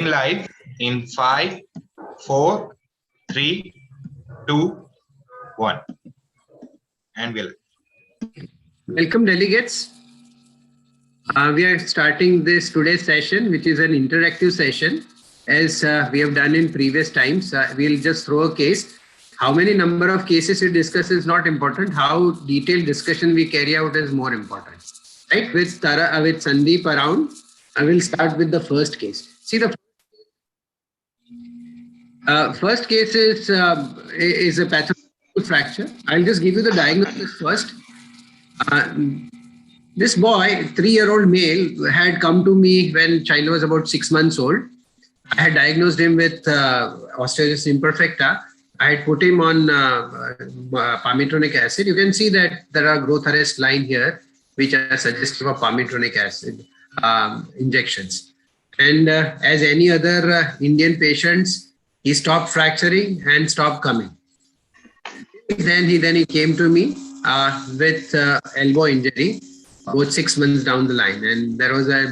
Live in 5, 4, 3, 2, 1. And we'll. Welcome, delegates. We are starting this today's session, which is an interactive session. As we have done in previous times, we'll just throw a case. How many number of cases we discuss is not important. How detailed discussion we carry out is more important. Right? With Sandeep around, I will start with the first case. See, the first case is a pathological fracture. I'll just give you the diagnosis first. This boy, 3-year-old male, had come to me when child was about 6 months old. I had diagnosed him with osteogenesis imperfecta. I had put him on palmitronic acid. You can see that there are growth arrest line here, which are suggestive of palmitronic acid injections. And as any other Indian patients, he stopped fracturing and stopped coming. Then he came to me with elbow injury, about 6 months down the line, and there was a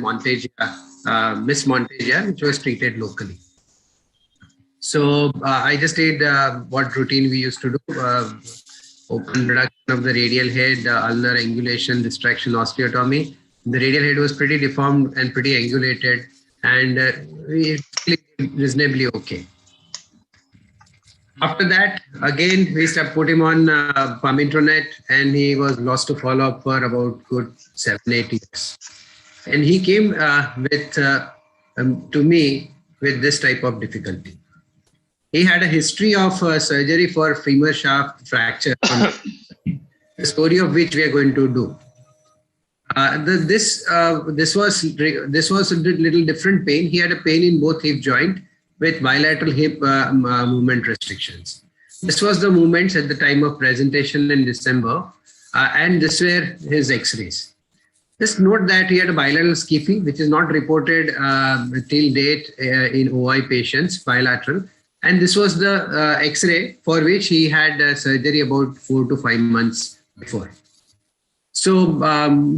Miss Montagia, which was treated locally. So I just did what routine we used to do: open reduction of the radial head, ulnar angulation, distraction, osteotomy. The radial head was pretty deformed and pretty angulated, and we reasonably okay. After that, again, we put him on palmitronet, and he was lost to follow-up for about good 7-8 years. And he came to me with this type of difficulty. He had a history of surgery for femur shaft fracture, the story of which we are going to do. This was a little different pain. He had a pain in both hip joint with bilateral hip movement restrictions. This was the movements at the time of presentation in December, and this were his X-rays. Just note that he had a bilateral skiffy, which is not reported till date in OI patients, bilateral. And this was the X-ray for which he had surgery about 4 to 5 months before. So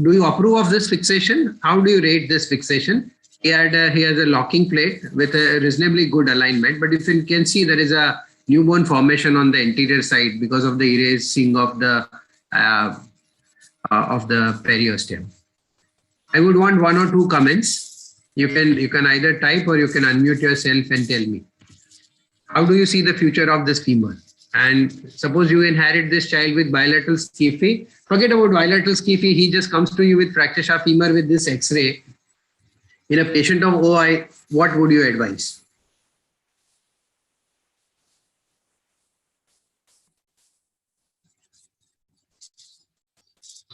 do you approve of this fixation? How do you rate this fixation? He has a locking plate with a reasonably good alignment, but if you can see, there is a newborn formation on the anterior side because of the erasing of the periosteum. I would want 1 or 2 comments. You can either type or you can unmute yourself and tell me. How do you see the future of this femur? And suppose you inherit this child with bilateral skiffy. Forget about bilateral skiffy. He just comes to you with fracture shaft femur with this X-ray. In a patient of OI, what would you advise?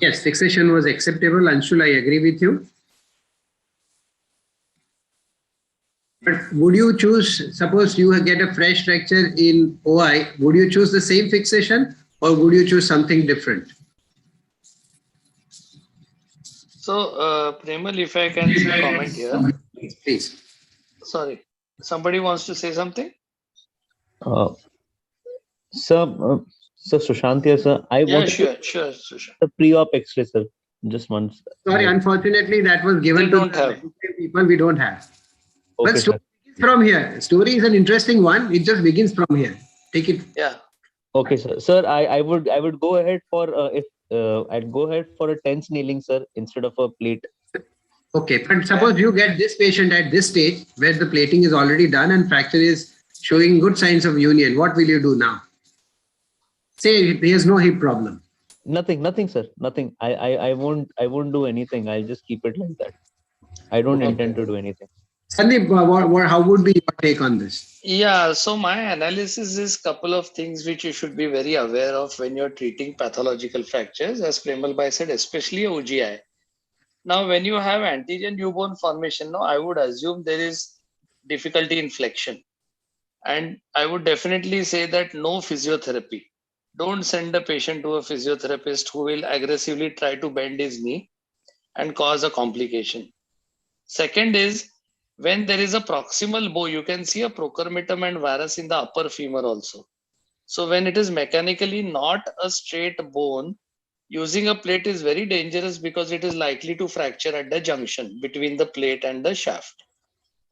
Yes, fixation was acceptable. Anshul, I agree with you. But would you choose, suppose you get a fresh fracture in OI, would you choose the same fixation or would you choose something different? So, Premal, if I can comment here. Please. Sorry, somebody wants to say something? Sir, Sushant here, sir. Sure, Sushant. The pre-op X-ray, sir. Just once. Sorry, unfortunately, that was given to people we don't have. Okay, but story begins from here. Story is an interesting one. It just begins from here. Take it. Yeah. Okay, sir. Sir, I would go ahead for I'd go ahead for a tense nailing, sir, instead of a plate. Okay, but suppose you get this patient at this stage where the plating is already done and fracture is showing good signs of union. What will you do now? Say he has no hip problem. Nothing, sir. Nothing. I won't do anything. I'll just keep it like that. I don't intend to do anything. Sandeep, how would be your take on this? Yeah, so my analysis is couple of things which you should be very aware of when you're treating pathological fractures, as Premal Bhai said, especially OGI. Now, when you have anterior newborn formation, no, I would assume there is difficulty in flexion. And I would definitely say that no physiotherapy. Don't send a patient to a physiotherapist who will aggressively try to bend his knee and cause a complication. Second is, when there is a proximal bow, you can see a procurmentum and varus in the upper femur also. So when it is mechanically not a straight bone, using a plate is very dangerous because it is likely to fracture at the junction between the plate and the shaft.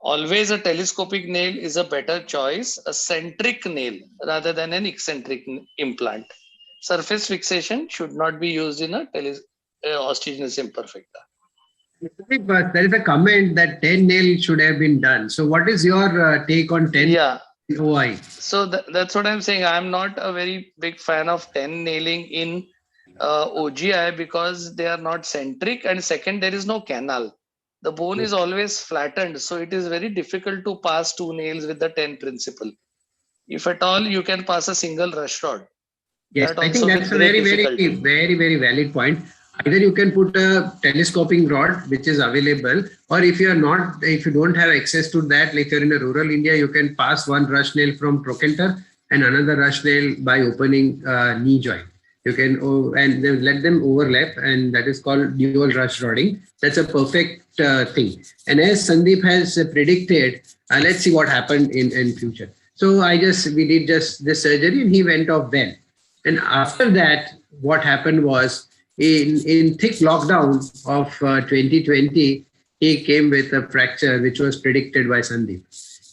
always a telescopic nail is a better choice, a centric nail rather than an eccentric implant. Surface fixation should not be used in a osteogenesis imperfecta. But there is a comment that 10 nail should have been done. So what is your take on 10 Yeah. OI? So that's what I'm saying. I'm not a very big fan of 10 nailing in OGI because they are not centric, and second, there is no canal. The bone is always flattened, so it is very difficult to pass 2 nails with the 10 principle. If at all, you can pass a single rush rod. Yes, That I think also that's with a great very difficulty. valid point. Either you can put a telescoping rod, which is available, or if you don't have access to that, like you're in a rural India, you can pass one rush nail from trochanter and another rush nail by opening knee joint. You can and then let them overlap, and that is called dual rush rodding. That's a perfect thing. And as Sandeep has predicted, let's see what happened in future. So we did just this surgery, and he went off well. And after that, what happened was in thick lockdown of 2020, he came with a fracture which was predicted by Sandeep.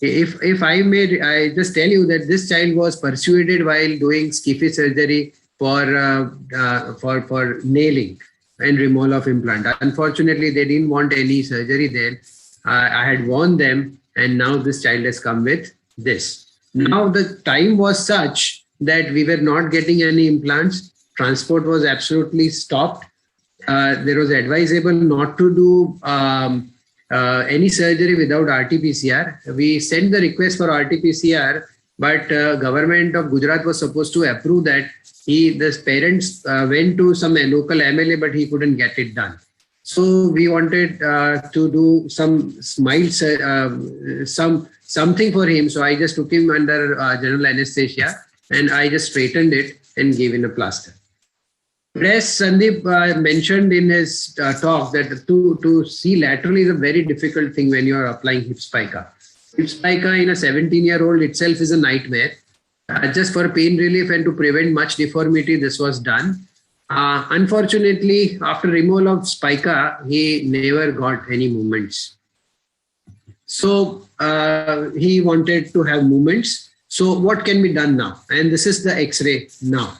If I may, I just tell you that this child was persuaded while doing skiffy surgery for nailing and removal of implant. Unfortunately, they didn't want any surgery then. I had warned them, and now this child has come with this. Now the time was such that we were not getting any implants. Transport was absolutely stopped. There was advisable not to do any surgery without RT-PCR. We sent the request for RT-PCR, but government of Gujarat was supposed to approve that. The parents went to some local MLA, but he couldn't get it done. So we wanted to do some something for him. So I just took him under general anesthesia, and I just straightened it and gave him a plaster. As Sandeep mentioned in his talk, that to see laterally is a very difficult thing when you are applying hip spica. Hip spica in a 17-year-old itself is a nightmare. Just for pain relief and to prevent much deformity, this was done. Unfortunately, after removal of spica, he never got any movements. So he wanted to have movements. So what can be done now? And this is the X-ray now.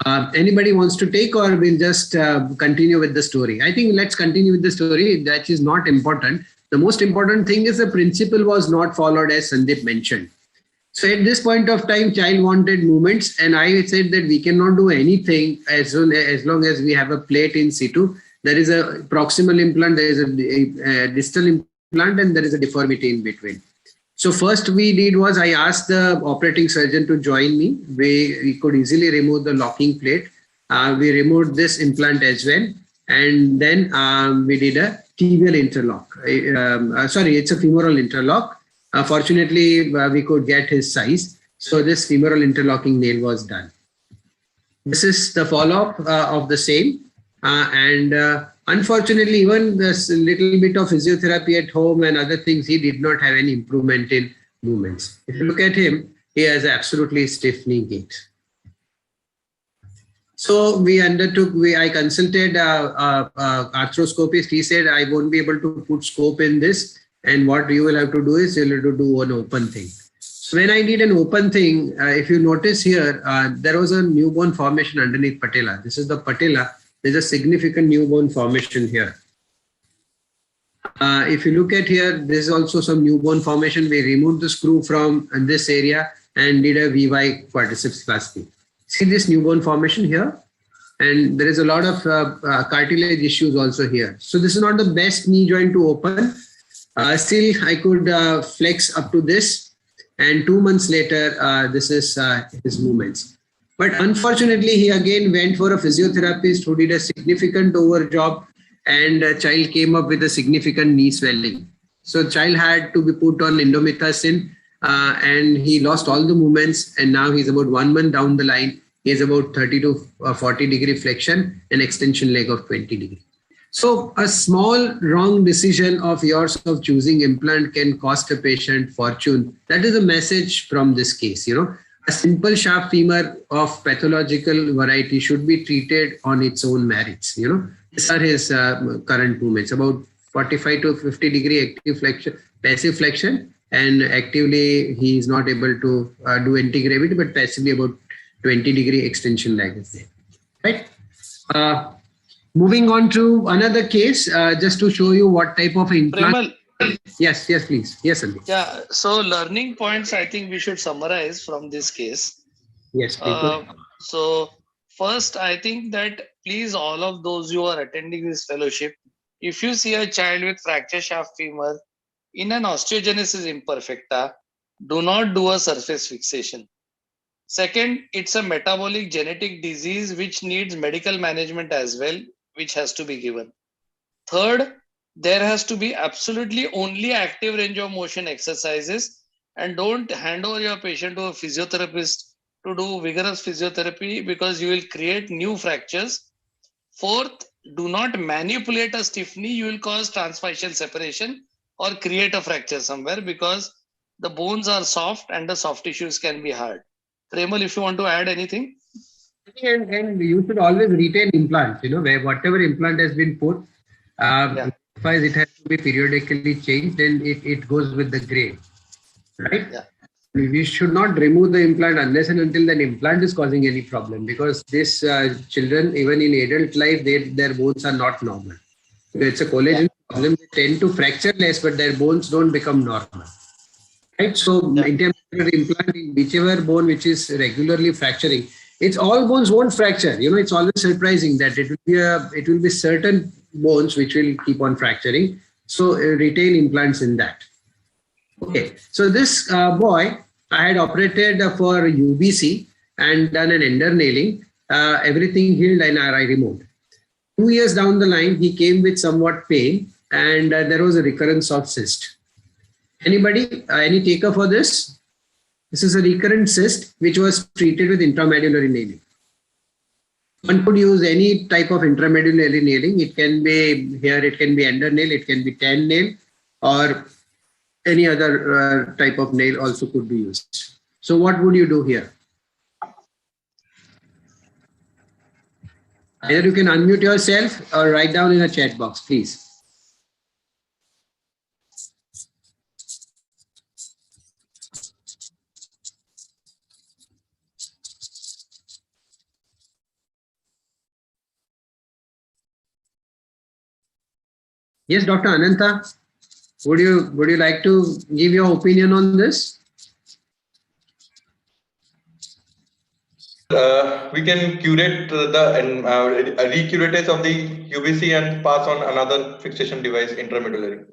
Anybody wants to take, or we'll just continue with the story? I think let's continue with the story. That is not important. The most important thing is the principle was not followed, as Sandeep mentioned. So at this point of time, child wanted movements, and I said that we cannot do anything as long as we have a plate in situ. There is a proximal implant, there is a distal implant, and there is a deformity in between. So first we did was I asked the operating surgeon to join me. We could easily remove the locking plate. We removed this implant as well. And then we did a tibial interlock. It's a femoral interlock. Fortunately, we could get his size. So this femoral interlocking nail was done. This is the follow-up of the same. Unfortunately, even this little bit of physiotherapy at home and other things, he did not have any improvement in movements. If you look at him, he has absolutely stiff knee gait. So I consulted arthroscopist. He said, I won't be able to put scope in this. And what you will have to do is you'll have to do an open thing. So when I did an open thing, if you notice here, there was a new bone formation underneath patella. This is the patella. There's a significant new bone formation here. If you look at here, there's also some new bone formation. We removed the screw from this area and did a VY quadriceps clasp. See this new bone formation here? And there is a lot of cartilage issues also here. So this is not the best knee joint to open. Still, I could flex up to this. And 2 months later, this is his movements. But unfortunately, he again went for a physiotherapist who did a significant overjob, and a child came up with a significant knee swelling. So child had to be put on indomethacin, and he lost all the movements. And now he's about 1 month down the line. He has about 30 to 40 degree flexion and extension leg of 20 degree. So a small wrong decision of yours of choosing implant can cost a patient fortune. That is a message from this case, A simple shaft femur of pathological variety should be treated on its own merits. These are his current movements, about 45 to 50 degree active flexion, passive flexion, and actively he is not able to do anti-gravity, but passively about 20 degree extension lag is there. Right. Moving on to another case, just to show you what type of implant. Premal. Yes, please. Yes, Sandeep. Yeah, so learning points I think we should summarize from this case. Yes, please. So first, I think that please, all of those who are attending this fellowship, if you see a child with fracture shaft femur in an osteogenesis imperfecta, do not do a surface fixation. Second, it's a metabolic genetic disease which needs medical management as well, which has to be given. Third, there has to be absolutely only active range of motion exercises, and don't hand over your patient to a physiotherapist to do vigorous physiotherapy because you will create new fractures. Fourth, do not manipulate a stiff knee. You will cause transfascial separation or create a fracture somewhere because the bones are soft and the soft tissues can be hard. Premal, if you want to add anything. And you should always retain implants, where whatever implant has been put, otherwise it has to be periodically changed and it goes with the grade, right? Yeah. We should not remove the implant unless and until the implant is causing any problem, because these children, even in adult life, their bones are not normal. It's a collagen problem. They tend to fracture less, but their bones don't become normal. Right? So intermolecular implant in whichever bone which is regularly fracturing, it's all bones won't fracture. It's always surprising that it will be certain bones which will keep on fracturing. So retain implants in that. Okay, so this boy, I had operated for UBC and done an ender nailing. Everything healed and I removed. 2 years down the line, he came with somewhat pain and there was a recurrence of cyst. Anybody, any taker for this? This is a recurrent cyst which was treated with intramedullary nailing. One could use any type of intramedullary nailing. It can be here, it can be ender nail, it can be tan nail, or any other type of nail also could be used. So what would you do here? Either you can unmute yourself or write down in a chat box, please. Yes, Dr. Ananta, would you like to give your opinion on this? We can curate the recurates of the UBC and pass on another fixation device intramedullary.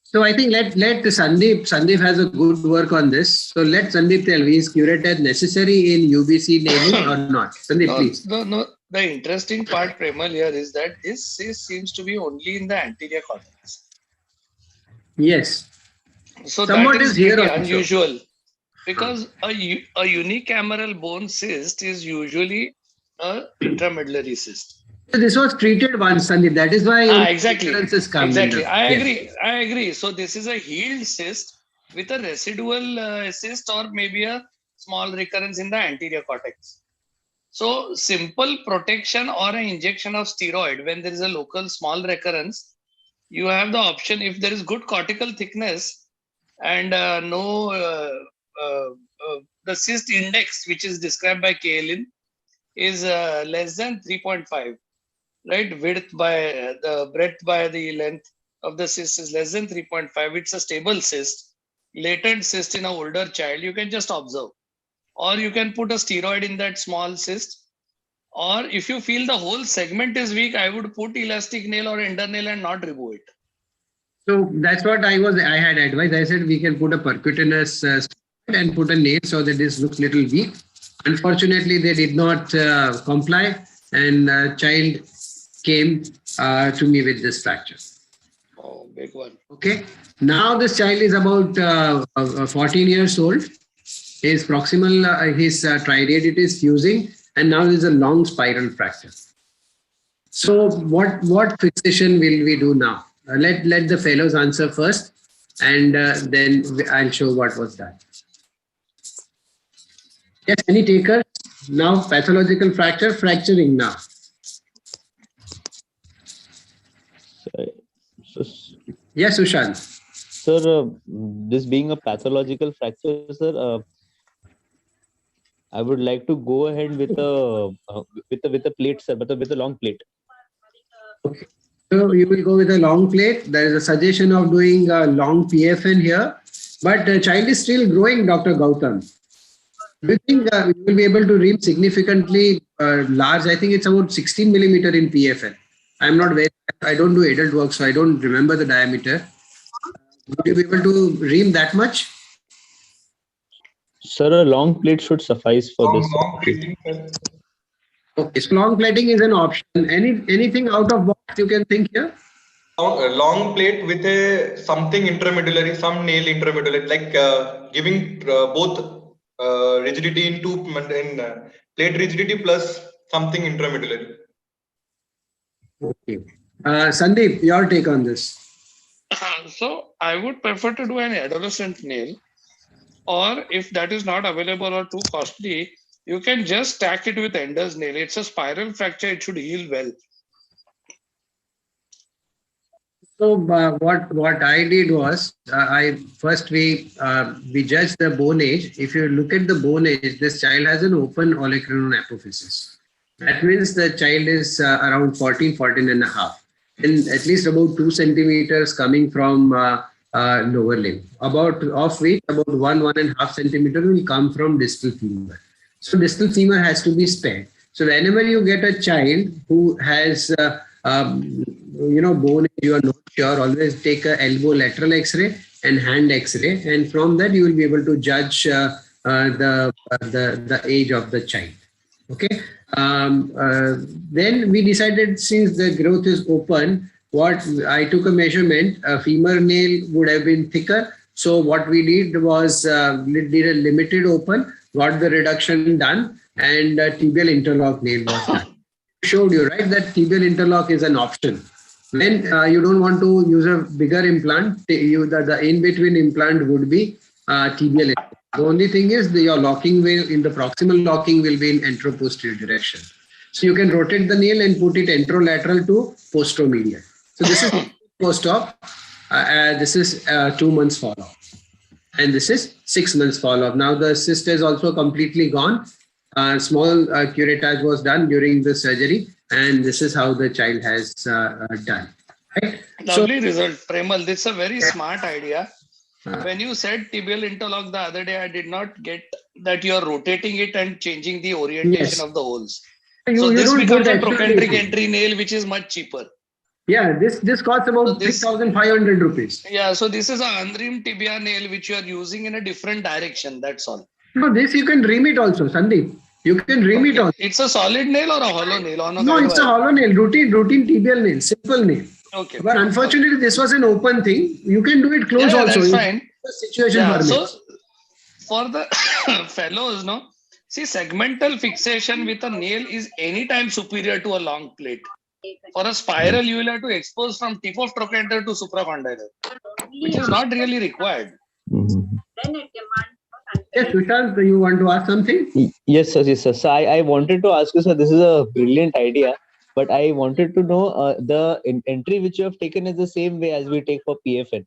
So I think let Sandeep has a good work on this. So let Sandeep tell me, is curated necessary in UBC nailing or not? Sandeep, please. No. The interesting part, Premal, here is that this cyst seems to be only in the anterior cortex. Yes. So somewhat that is here pretty also unusual, because a unicameral bone cyst is usually a intramedullary cyst. So this was treated once, Sandeep. That is why exactly. Exactly. I agree. So this is a healed cyst with a residual cyst or maybe a small recurrence in the anterior cortex. So simple protection or an injection of steroid when there is a local small recurrence, you have the option. If there is good cortical thickness and the cyst index, which is described by Kaelin, is less than 3.5, right? Breadth by the length of the cyst is less than 3.5. It's a stable cyst. Latent cyst in an older child, you can just observe. Or you can put a steroid in that small cyst. Or if you feel the whole segment is weak, I would put elastic nail or ender nail and not remove it. So that's what I had advised. I said we can put a percutaneous and put a nail so that this looks little weak. Unfortunately, they did not comply, and child came to me with this fracture. Oh, big one. Okay. Now this child is about 14 years old. His proximal, his triadiatis is fusing, and now there's a long spiral fracture. So what fixation will we do now? Let the fellows answer first, and then I'll show what was done. Yes, any takers? Now pathological fracturing now. Yes, Sushant. Sir, this being a pathological fracture, sir, I would like to go ahead with a plate, sir, but with a long plate. Okay. So you will go with a long plate. There is a suggestion of doing a long PFN here, but the child is still growing, Dr. Gautam. Do you think you will be able to ream significantly large? I think it's about 16 millimeter in PFN. I'm not very, I don't do adult work, so I don't remember the diameter. Would you be able to ream that much? Sir, a long plate should suffice for this. Long plating, sir. Okay, so long plating is an option. Anything out of box you can think here? Long plate with a something intramedullary, some nail intramedullary, like giving both rigidity in plate rigidity plus something intramedullary. Okay. Sandeep, your take on this? So I would prefer to do an adolescent nail, or if that is not available or too costly, you can just stack it with ender's nail. It's a spiral fracture. It should heal well. So what I did was we judged the bone age. If you look at the bone age, this child has an open olecranon apophysis. That means the child is around 14 and a half, and at least about 2 centimeters coming from lower limb. Of which about 1.5 centimeter will come from distal femur. So distal femur has to be spared. So whenever you get a child who has bone age, you are not sure, always take a elbow lateral X-ray and hand X-ray, and from that you will be able to judge the age of the child. Okay. Then we decided, since the growth is open, I took a measurement. A femur nail would have been thicker. So what we did was did a limited open, got the reduction done, and tibial interlock nail was done. Showed you, right, that tibial interlock is an option. When you don't want to use a bigger implant, the in-between implant would be tibial. The only thing is your locking in the proximal locking will be in anteroposterior direction. So you can rotate the nail and put it anterolateral to posteromedial. So this is post-op. This is 2 months follow-up. And this is 6 months follow-up. Now the cyst is also completely gone. Small curettage was done during the surgery, and this is how the child has done. Right? Lovely result, Premal. This is a very smart idea. When you said tibial interlock the other day, I did not get that you are rotating it and changing the orientation of the holes. So this becomes a trochanteric entry nail, which is much cheaper. Yeah, this costs about 3,500 rupees. Yeah, so this is an unreamed tibia nail which you are using in a different direction. That's all. No, this you can ream it also, Sandeep. You can ream it also. It's a solid nail or a hollow nail? No, it's a hollow nail, routine tibial nail, simple nail. Okay. But unfortunately, this was an open thing. You can do it close also. That's fine. The situation permits. So for the fellows, see, segmental fixation with a nail is anytime superior to a long plate. For a spiral, you will have to expose from tip of trochanter to supracondylar, which is not really required. Yes, Sushant, you want to ask something? Yes, sir. Yes, sir. So I wanted to ask you, sir, this is a brilliant idea, but I wanted to know the entry which you have taken is the same way as we take for PFN.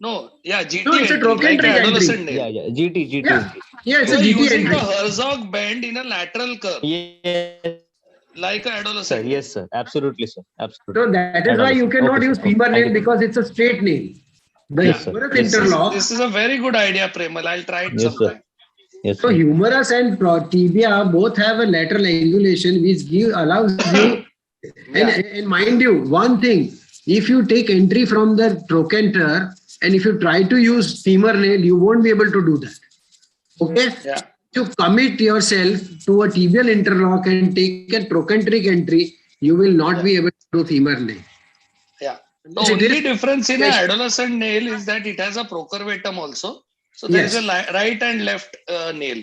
No, yeah, GT. No, it's a trochanteric entry. Yeah, GT. Yeah, it's so a GT using entry. the Herzog bend in a lateral curve. Yes. Like an adolescent. Yes, sir. Absolutely, sir. Absolutely. So that is why you cannot use femur nail, because it's a straight nail. The humerus interlock. This is a very good idea, Premal. I'll try it sometime. Yes, so humerus and tibia both have a lateral angulation which allows you, and mind you, one thing, if you take entry from the trochanter and if you try to use femur nail, you won't be able to do that. Okay? Yeah. To commit yourself to a tibial interlock and take a trochanteric entry, you will not be able to do femur nail. Yeah. The only difference in an adolescent nail is that it has a procurvatum also. So there is a right and left nail.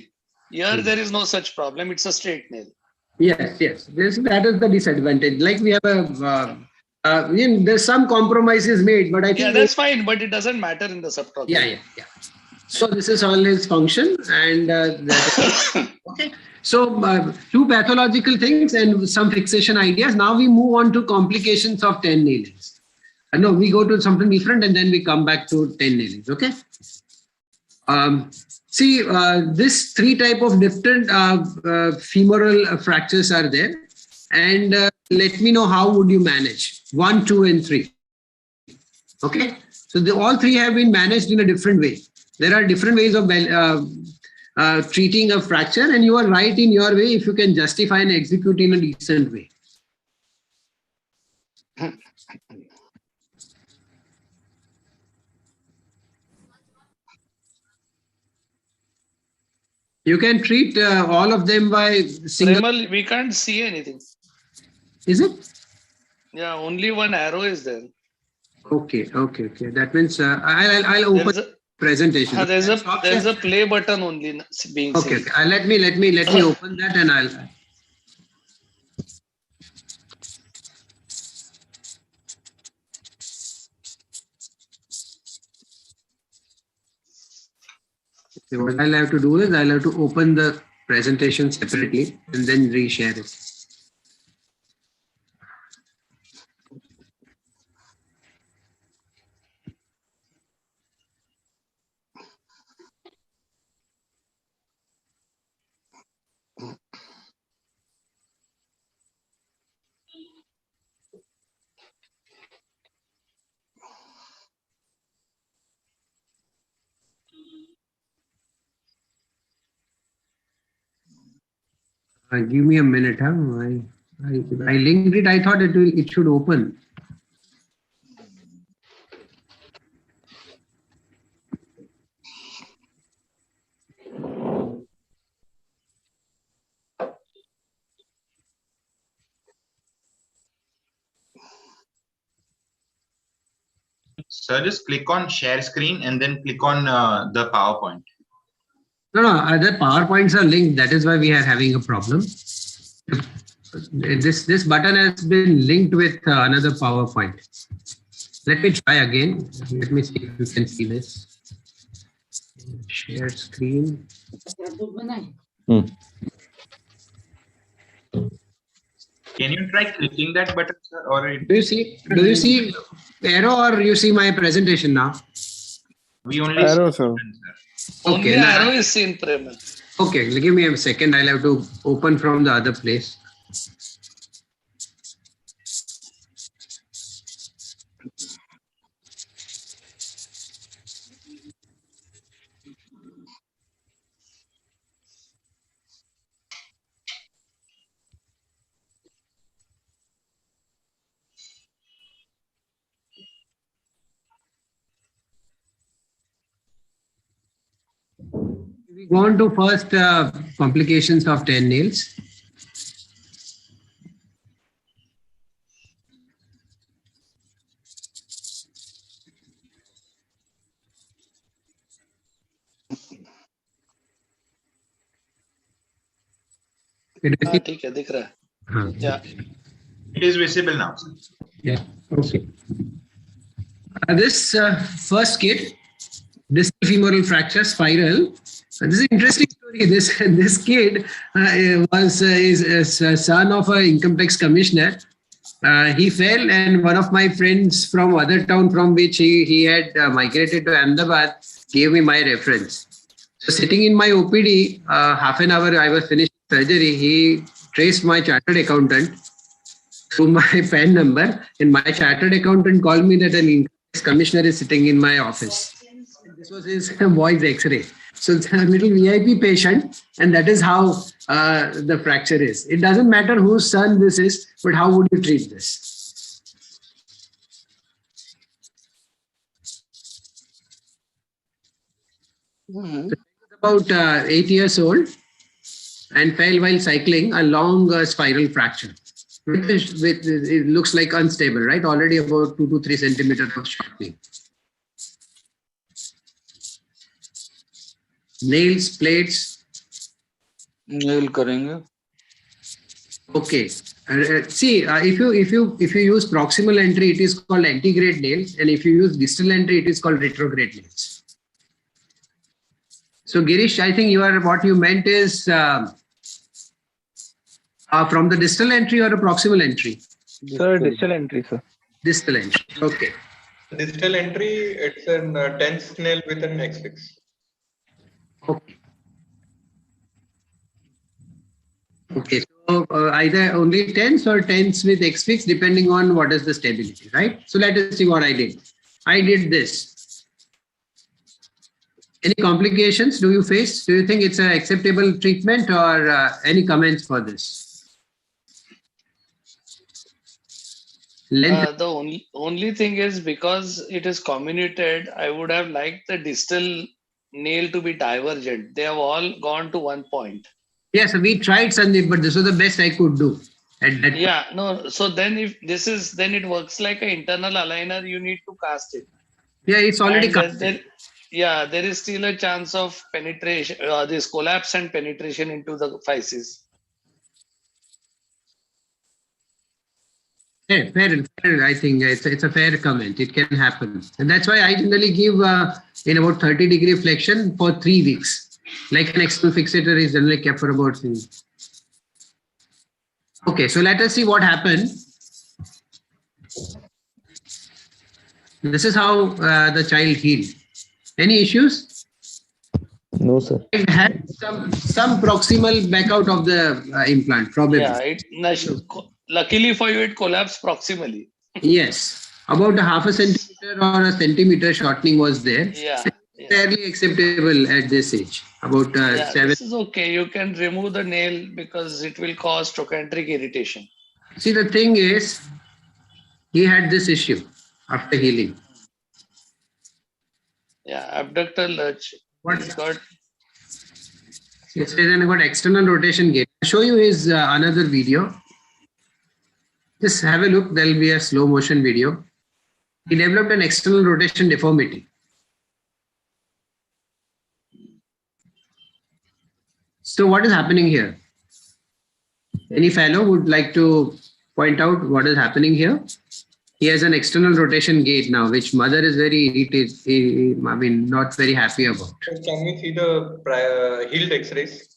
Here there is no such problem. It's a straight nail. Yes. That is the disadvantage. Like we have there's some compromises made, but I think that's fine. But it doesn't matter in the subtopic. Yeah. So this is all his function, and okay. So 2 pathological things and some fixation ideas. Now we move on to complications of 10 nailings. No, we go to something different and then we come back to 10 nailings. Okay. See, this 3 type of different femoral fractures are there, and let me know how would you manage 1, 2, and 3. Okay, so all 3 have been managed in a different way. There are different ways of treating a fracture, and you are right in your way if you can justify and execute in a decent way. You can treat all of them by single. Premal, we can't see anything. Is it? Yeah, only one arrow is there. Okay. That means I'll open presentation. There's a play button only being okay. seen. Let me open that and I'll. So what I'll have to do is I'll have to open the presentation separately and then reshare it. Give me a minute. Huh? I linked it. I thought it should open. Sir, just click on share screen and then click on the PowerPoint. No, the PowerPoints are linked. That is why we are having a problem. This button has been linked with another PowerPoint. Let me try again. Let me see if you can see this. Share screen. Can you try clicking that button, sir? Or Do you see arrow or you see my presentation now? We only arrow, see sir. button, sir. Only Okay, arrow is seen, Premal. Okay, give me a second. I'll have to open from the other place. We go on to first complications of 10 nails. ठीक है, दिख रहा है. Yeah. It is visible now, sir. Yeah. Okay. This first kid, distal femoral fracture, spiral. This is an interesting story. This kid is a son of an income tax commissioner. He fell, and one of my friends from other town from which he had migrated to Ahmedabad gave me my reference. So sitting in my OPD, half an hour I was finished surgery, he traced my chartered accountant through my PAN number, and my chartered accountant called me that an income tax commissioner is sitting in my office. This was his boy's X-ray. So it's a little VIP patient, and that is how the fracture is. It doesn't matter whose son this is, but how would you treat this? So about 8 years old and fell while cycling a long spiral fracture. It looks like unstable, right? Already about 2 to 3 centimeters of shortening. Nails, plates. Nail करेंगे. Okay. See, if you use proximal entry, it is called antegrade nails, and if you use distal entry, it is called retrograde nails. So, Girish, I think what you meant is from the distal entry or a proximal entry? Sir, distal entry, sir. Distal entry. Okay. Distal entry, it's an tense nail with an X-fix. Okay. Okay. So either only tens or tens with X-fix, depending on what is the stability, right? So let us see what I did. I did this. Any complications do you face? Do you think it's an acceptable treatment, or any comments for this? Length. The only thing is, because it is comminuted, I would have liked the distal nail to be divergent. They have all gone to one point. Yes, we tried, Sandeep, but this was the best I could do at that. Yeah, no. So then, if this is, then it works like an internal aligner. You need to cast it. Yeah, it's already And come. yeah, there is still a chance of penetration, this collapse and penetration into the physis. Fair, I think it's a fair comment. It can happen. And that's why I generally give in about 30-degree flexion for 3 weeks. Like an external fixator is generally kept for about 3 weeks. Okay, so let us see what happened. This is how the child healed. Any issues? No, sir. It had some proximal back out of the implant, probably. Yeah, luckily for you, it collapsed proximally. Yes, about a half a centimeter or a centimeter shortening was there. Yeah. Fairly acceptable at this age. About 7. This is okay. You can remove the nail because it will cause trochanteric irritation. See, the thing is, he had this issue after healing. Yeah, abductor lurch. What? It got external rotation gate. I'll show you his another video. Just have a look. There'll be a slow motion video. He developed an external rotation deformity. So what is happening here? Any fellow would like to point out what is happening here? He has an external rotation gate now, which mother is very irritated, not very happy about. Can we see the healed X-rays?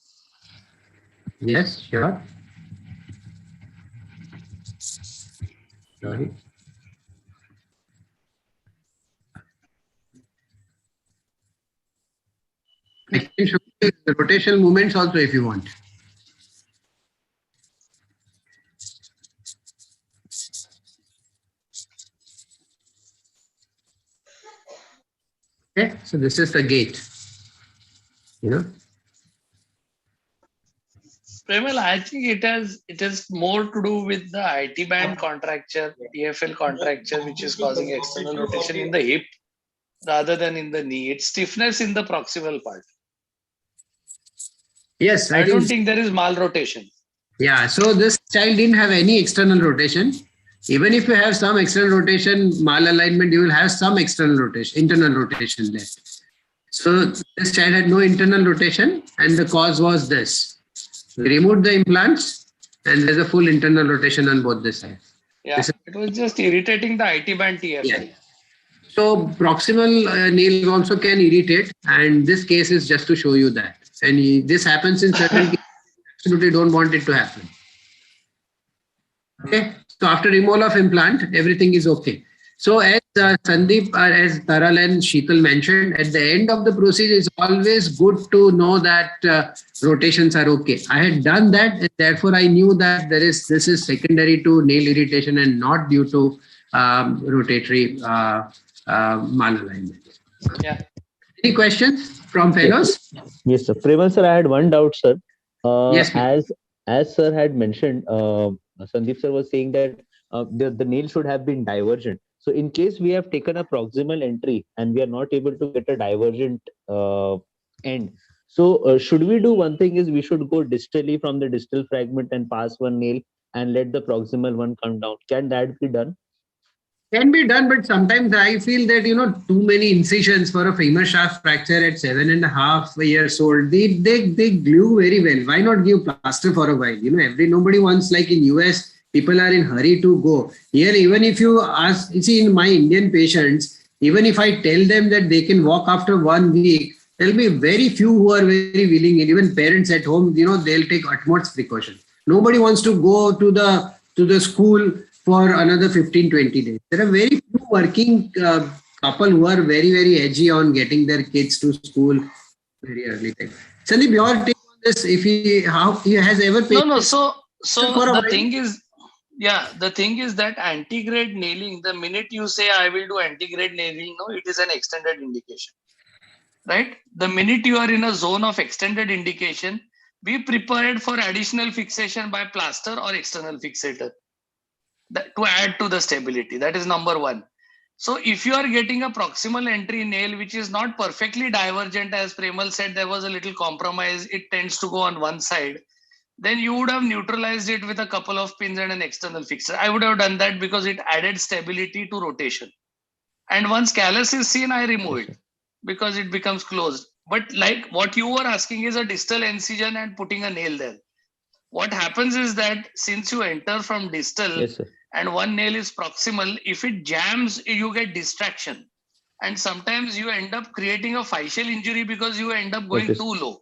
Yes, sure. Sorry. I can show you the rotational movements also if you want. Okay, so this is the gate. Premal, I think it has more to do with the IT band contracture, TFL contracture, which is causing external rotation in the hip rather than in the knee. It's stiffness in the proximal part. Yes, I don't think there is malrotation. Yeah, so this child didn't have any external rotation. Even if you have some external rotation, malalignment, you will have some external rotation, internal rotation there. So this child had no internal rotation, and the cause was this. We removed the implants, and there's a full internal rotation on both the sides. Yeah, it was just irritating the IT band TFL. Yeah. So proximal nails also can irritate, and this case is just to show you that. And this happens in certain cases. Absolutely don't want it to happen. Okay, so after removal of implant, everything is okay. So as Sandeep, as Taral and Sheetal mentioned, at the end of the procedure, it's always good to know that rotations are okay. I had done that, and therefore I knew that this is secondary to nail irritation and not due to rotatory malalignment. Yeah. Any questions from fellows? Yes, sir. Premal sir, I had one doubt, sir. Yes, as sir had mentioned, Sandeep sir was saying that the nail should have been divergent. So in case we have taken a proximal entry and we are not able to get a divergent end, so should we do one thing is we should go distally from the distal fragment and pass one nail and let the proximal one come down. Can that be done? Can be done, but sometimes I feel that, too many incisions for a femur shaft fracture at 7.5 years old, they glue very well. Why not give plaster for a while? Nobody wants, like in US, people are in hurry to go. Here, even if you ask, in my Indian patients, even if I tell them that they can walk after 1 week, there'll be very few who are very willing. And even parents at home, they'll take utmost precaution. Nobody wants to go to the school for another 15-20 days. There are very few working couple who are very, very edgy on getting their kids to school very early time. Sandeep, your take on this, if he has ever paid No. So for a the while? thing is, yeah, the thing is that anti-grade nailing, the minute you say I will do anti-grade nailing, no, it is an extended indication, right? The minute you are in a zone of extended indication, be prepared for additional fixation by plaster or external fixator to add to the stability. That is number one. So if you are getting a proximal entry nail which is not perfectly divergent, as Premal said, there was a little compromise, it tends to go on one side, then you would have neutralized it with a couple of pins and an external fixer. I would have done that because it added stability to rotation. And once callus is seen, I remove it because it becomes closed. But like what you were asking is a distal incision and putting a nail there. What happens is that since you enter from distal, Yes, sir. and one nail is proximal, if it jams, you get distraction. And sometimes you end up creating a fascial injury because you end up going Okay. too low.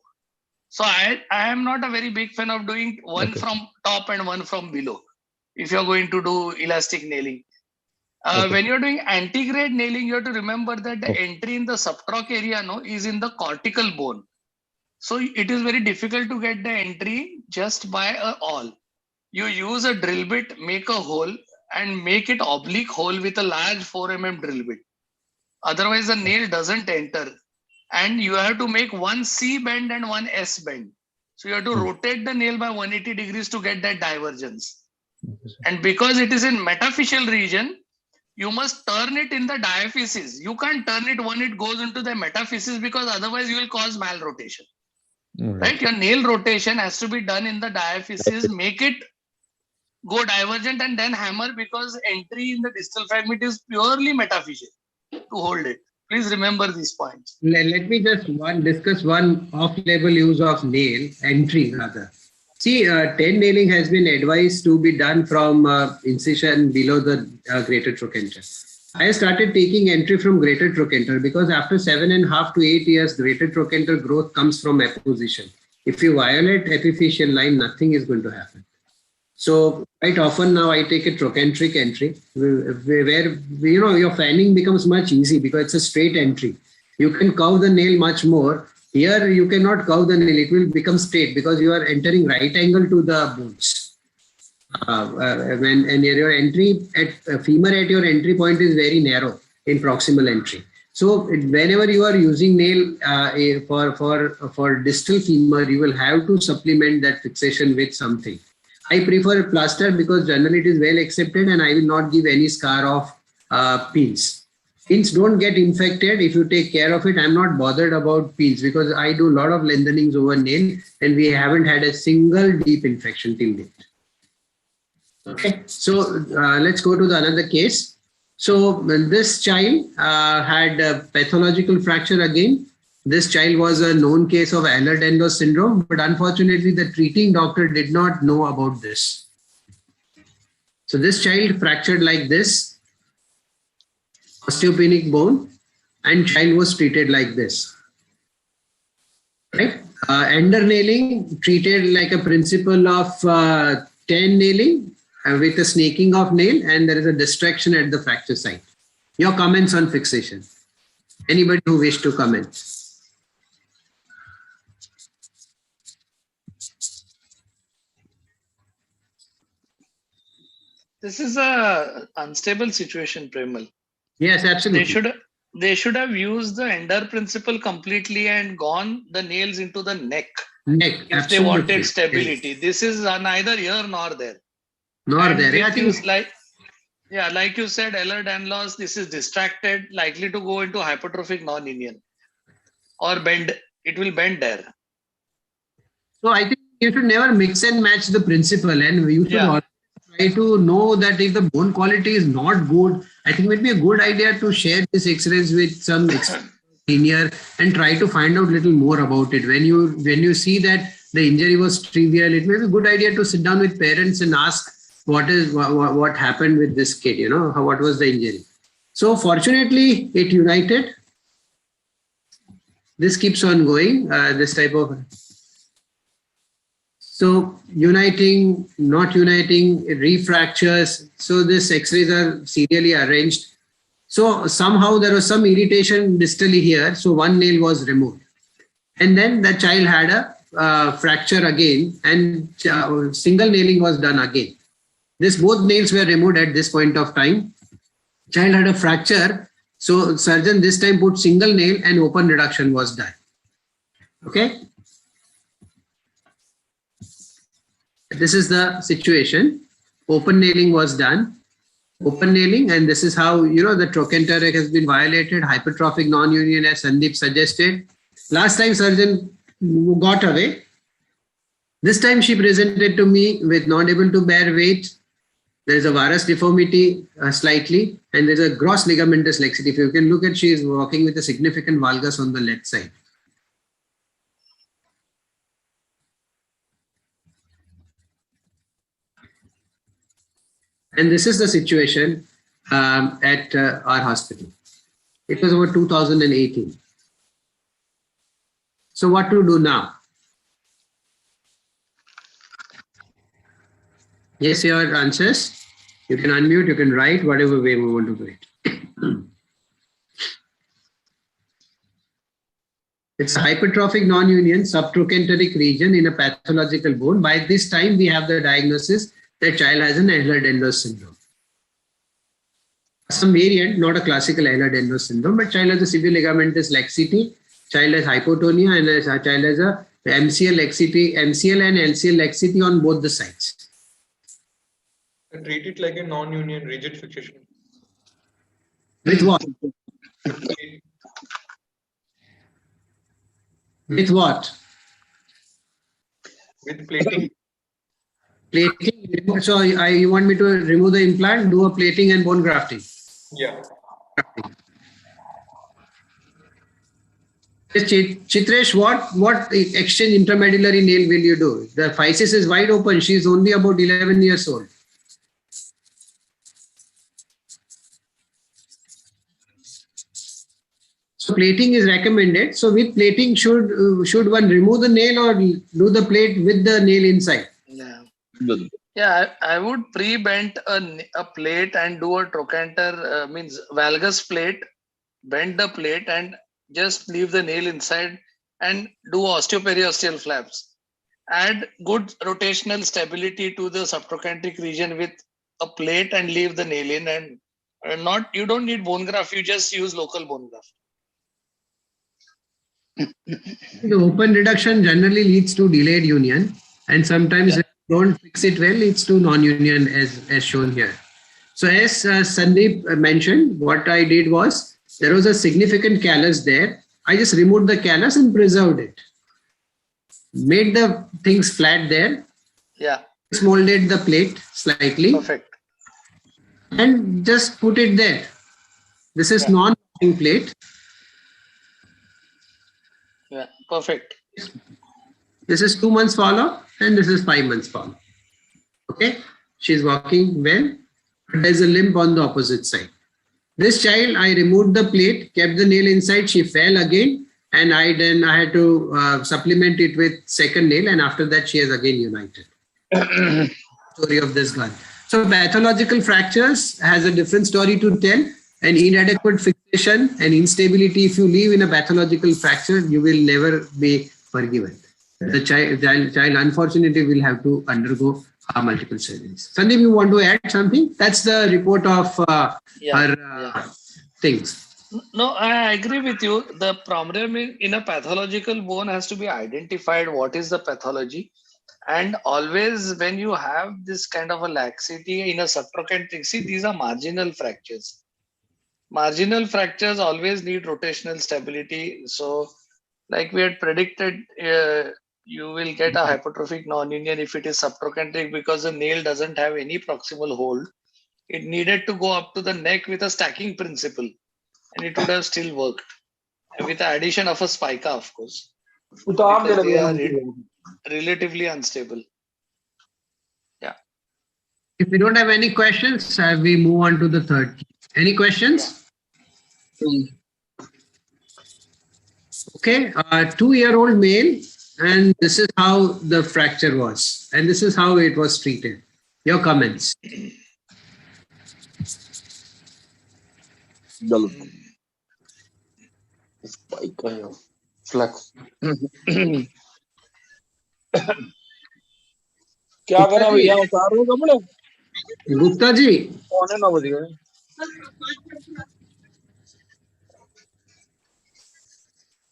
So I am not a very big fan of doing one Okay. from top and one from below if you're going to do elastic nailing. Okay. When you're doing anti-grade nailing, you have to remember that the Okay. entry in the subtroch area is in the cortical bone. So it is very difficult to get the entry just by a awl. You use a drill bit, make a hole, and make it oblique hole with a large 4 mm drill bit. Otherwise, the nail doesn't enter. And you have to make one C bend and one S bend. So you have to rotate the nail by 180 degrees to get that divergence. And because it is in metaphyseal region, you must turn it in the diaphysis. You can't turn it when it goes into the metaphysis because otherwise you will cause malrotation. Right? Your nail rotation has to be done in the diaphysis, make it go divergent and then hammer because entry in the distal fragment is purely metaphyseal to hold it. Please remember these points. Let me just discuss one off-label use of nail, entry rather. See, 10 nailing has been advised to be done from incision below the greater trochanter. I started taking entry from greater trochanter because after 7.5 to 8 years, greater trochanter growth comes from apposition. If you violate epiphyseal line, nothing is going to happen. So quite often now I take a trochanteric entry where your fanning becomes much easy because it's a straight entry. You can curve the nail much more. Here you cannot curve the nail; it will become straight because you are entering right angle to the bones. And your entry at femur at your entry point is very narrow in proximal entry. So whenever you are using nail for distal femur, you will have to supplement that fixation with something. I prefer plaster because generally it is well accepted and I will not give any scar of pins. Pins don't get infected if you take care of it. I'm not bothered about pins because I do a lot of lengthenings over nail and we haven't had a single deep infection till date. Okay, so let's go to the another case. So this child had a pathological fracture again. This child was a known case of Ehlers-Danlos syndrome, but unfortunately the treating doctor did not know about this. So this child fractured like this, osteopenic bone, and child was treated like this. Right? Ender nailing treated like a principle of 10 nailing with a snaking of nail, and there is a distraction at the fracture site. Your comments on fixation? Anybody who wish to comment? This is a unstable situation, Premal. Yes, absolutely. They should have used the Ender principle completely and gone the nails into the neck. Neck, if absolutely. They wanted stability. Yes. This is neither here nor there. Nor there. I think like you said, Ehlers-Danlos, this is distracted, likely to go into hypertrophic non-union or bend. It will bend there. So I think you should never mix and match the principle, and you should always try to know that if the bone quality is not good, I think it would be a good idea to share this experience with some senior and try to find out a little more about it. When you see that the injury was trivial, it may be a good idea to sit down with parents and ask what happened with this kid, what was the injury. So fortunately, it united. This keeps on going, this type of... So uniting, not uniting, refractures. So these X-rays are serially arranged. So somehow there was some irritation distally here. So one nail was removed. And then the child had a fracture again, and single nailing was done again. This both nails were removed at this point of time. Child had a fracture. So surgeon this time put single nail and open reduction was done. Okay. This is the situation. Open nailing was done. Open nailing, and this is how, the trochanteric has been violated. Hypertrophic non-union, as Sandeep suggested. Last time surgeon got away. This time she presented to me with not able to bear weight. There is a varus deformity slightly, and there is a gross ligamentous laxity. If you can look at, she is walking with a significant valgus on the left side. And this is the situation at our hospital. It was about 2018. So what to do now? Yes, your answers. You can unmute, you can write, whatever way we want to do it. It's a hypertrophic non-union subtrochanteric region in a pathological bone. By this time, we have the diagnosis that child has an Ehlers-Danlos syndrome. Some variant, not a classical Ehlers-Danlos syndrome, but child has a severe ligamentous laxity, child has hypotonia, and a child has a MCL laxity, MCL and LCL laxity on both the sides. Treat it like a non-union rigid fixation. With what? With what? With plating. Plating. So you want me to remove the implant, do a plating and bone grafting? Yeah. Chitresh, what exchange intramedullary nail will you do? The physis is wide open. She is only about 11 years old. So plating is recommended. So with plating, should one remove the nail or do the plate with the nail inside? Yeah. Yeah, I would pre-bend a plate and do a trochanter, means valgus plate, bend the plate and just leave the nail inside and do osteoperiosteal flaps. Add good rotational stability to the subtrochanteric region with a plate and leave the nail in, and you don't need bone graft, you just use local bone graft. The open reduction generally leads to delayed union, and sometimes if you don't fix it well, leads to non-union as shown here. So as Sandeep mentioned, what I did was, there was a significant callus there. I just removed the callus and preserved it. Made the things flat there. Yeah. Molded the plate slightly. Perfect. And just put it there. This is non-working plate. Yeah, perfect. This is 2 months follow and this is 5 months follow. Okay, she's walking well. There's a limp on the opposite side. This child, I removed the plate, kept the nail inside. She fell again, and I had to supplement it with second nail, and after that she has again united. Story of this girl. So pathological fractures has a different story to tell. An inadequate fixation and instability, if you live in a pathological fracture, you will never be forgiven. The child unfortunately will have to undergo multiple surgeries. Sandeep, you want to add something? That's the report of her things. No, I agree with you. The problem in a pathological bone has to be identified. What is the pathology? And always when you have this kind of a laxity in a subtrochanteric, see, these are marginal fractures. Marginal fractures always need rotational stability. So like we had predicted, you will get a hypertrophic non-union if it is subtrochanteric because the nail doesn't have any proximal hold. It needed to go up to the neck with a stacking principle, and it would have still worked with the addition of a spica, of course. Because they are relatively unstable. Yeah. If we don't have any questions, we move on to the third. Any questions? Yeah. Okay, 2-year-old male and this is how the fracture was, and this is how it was treated. Your comments? Spike का है flex क्या करा भैया उतार रहे हो कपड़े गुप्ता जी, 9:15 बज गए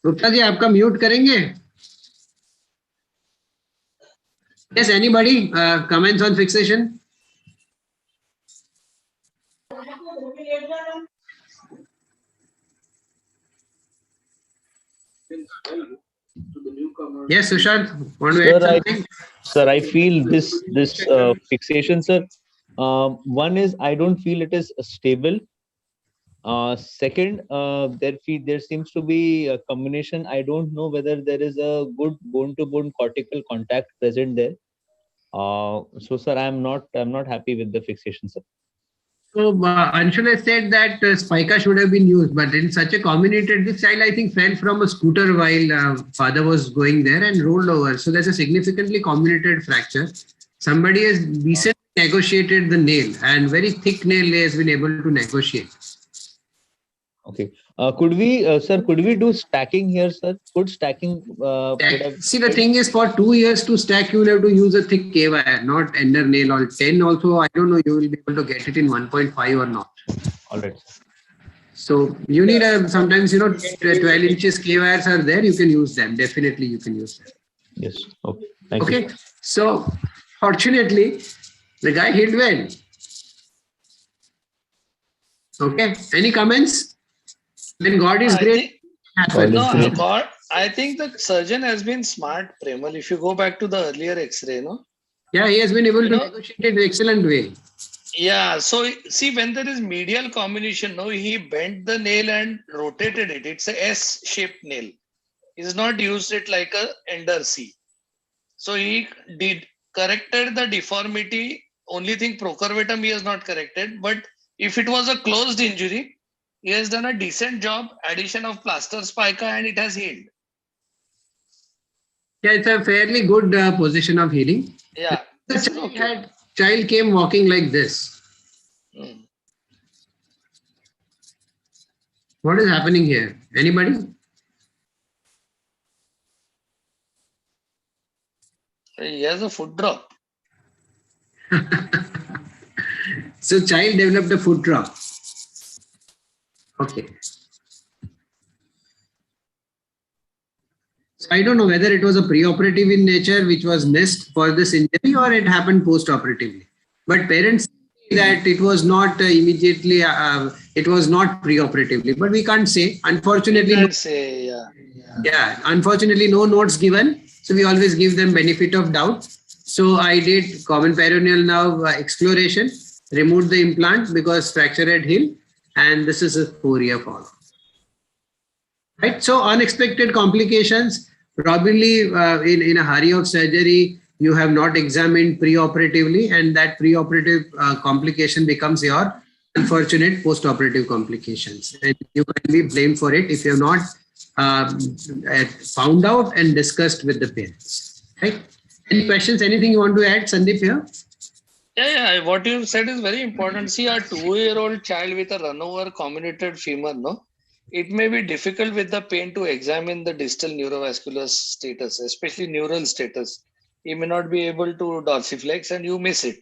गुप्ता जी आपका म्यूट करेंगे? Yes, anybody comments on fixation? Yes, Sushant, want to add something? Sir, I feel this fixation, sir. One is I don't feel it is stable. Second, there seems to be a combination. I don't know whether there is a good bone-to-bone cortical contact present there. So, sir, I'm not happy with the fixation, sir. So Anshul has said that spica should have been used, but in such a comminuted, this child I think fell from a scooter while father was going there and rolled over. So there's a significantly comminuted fracture. Somebody has decently negotiated the nail, and very thick nail has been able to negotiate. Okay. Could we do stacking here, sir? Could stacking could have... See, the thing is, for 2 years to stack, you will have to use a thick K wire, not ender nail or 10. Also, I don't know, you will be able to get it in 1.5 or not. All right. So you need sometimes, 12 inches K wires are there. You can use them. Definitely, you can use them. Yes. Okay. Thank you. So fortunately, the guy healed well. Okay. Any comments? Then God is great. I think the surgeon has been smart, Premal. If you go back to the earlier X-ray, no? Yeah, he has been able to negotiate it in an excellent way. Yeah. So see, when there is medial combination, no, he bent the nail and rotated it. It's a S-shaped nail. He's not used it like a ender C. So he corrected the deformity. Only thing procurvatum he has not corrected. But if it was a closed injury, he has done a decent job, addition of plaster spica, and it has healed. Yeah, it's a fairly good position of healing. Yeah. The child came walking like this. What is happening here? Anybody? He has a foot drop. So child developed a foot drop. Okay. So I don't know whether it was a preoperative in nature which was missed for this injury or it happened post-operatively. But parents say that it was not immediately, it was not preoperatively. But we can't say. Unfortunately, unfortunately, no notes given. So we always give them benefit of doubt. So I did common peroneal nerve exploration, removed the implant because fracture had healed. And this is a 4-year follow. Right. So unexpected complications, probably in a hurry of surgery, you have not examined preoperatively, and that preoperative complication becomes your unfortunate postoperative complications. And you can be blamed for it if you have not found out and discussed with the parents. Right. Any questions? Anything you want to add, Sandeep here? Yeah, what you said is very important. See, a 2-year-old child with a runover comminuted femur, no, it may be difficult with the pain to examine the distal neurovascular status, especially neural status. He may not be able to dorsiflex and you miss it.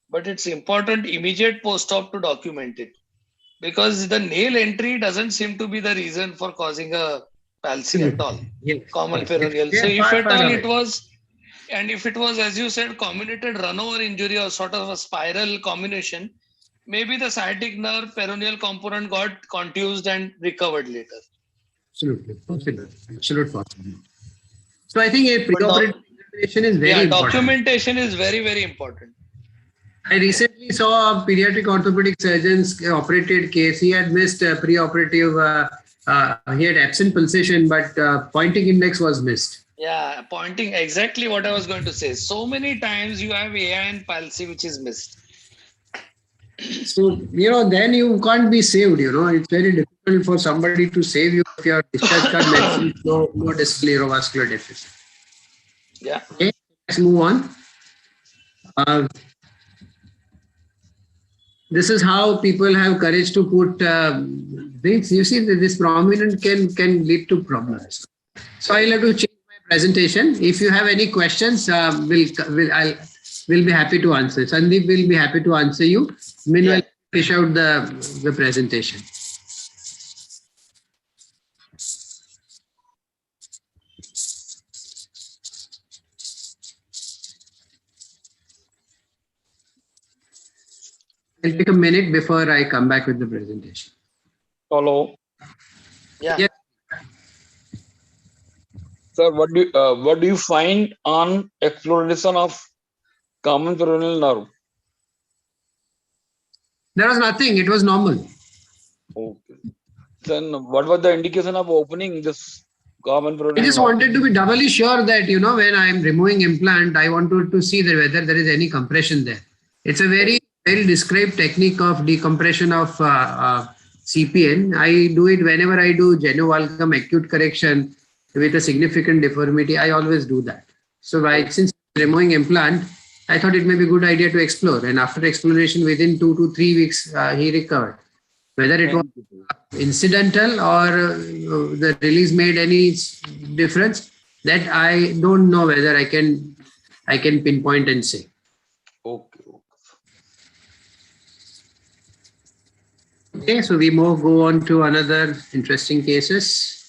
But it's important immediate post-op to document it, because the nail entry doesn't seem to be the reason for causing a palsy at all. Common peroneal. So if at all it was, and if it was, as you said, comminuted runover injury or sort of a spiral combination, maybe the sciatic nerve peroneal component got contused and recovered later. Absolutely. Absolute possibility. So I think a preoperative examination is very important. Documentation is very, very important. I recently saw a pediatric orthopedic surgeon's operated case. He had missed preoperative, he had absent pulsation, but pointing index was missed. Yeah, pointing, exactly what I was going to say. So many times you have AIN palsy which is missed. So, then you can't be saved, It's very difficult for somebody to save you if your discharge card mentions no distal neurovascular deficit. Yeah. Okay, let's move on. This is how people have courage to put things. You see, this prominent can lead to problems. So I'll have to change my presentation. If you have any questions, we'll be happy to answer. Sandeep will be happy to answer you. Meanwhile, Yeah. finish out the presentation. It'll take a minute before I come back with the presentation. Hello, Yeah. Yeah. sir. What do you find on exploration of common peroneal nerve? There was nothing. It was normal. Okay. Then what was the indication of opening this common I peroneal just nerve? wanted to be doubly sure that, when I'm removing implant, I wanted to see that whether there is any compression there. It's a very well described technique of decompression of CPN. I do it whenever I do genovalgum acute correction with a significant deformity. I always do that. So since removing implant, I thought it may be a good idea to explore. And after exploration, within 2 to 3 weeks, he recovered. Whether it was Thank you, sir. incidental or the release made any difference, that I don't know whether I can pinpoint and say. Okay. Okay, so we go on to another interesting cases.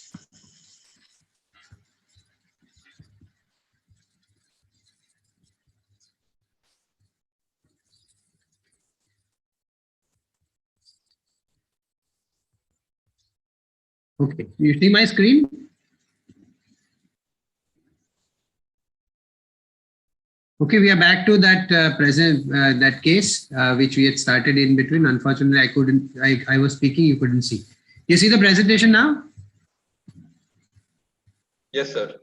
Okay, you see my screen? Okay, we are back to that that case which we had started in between. Unfortunately, I couldn't. I was speaking, you couldn't see. You see the presentation now? Yes, sir.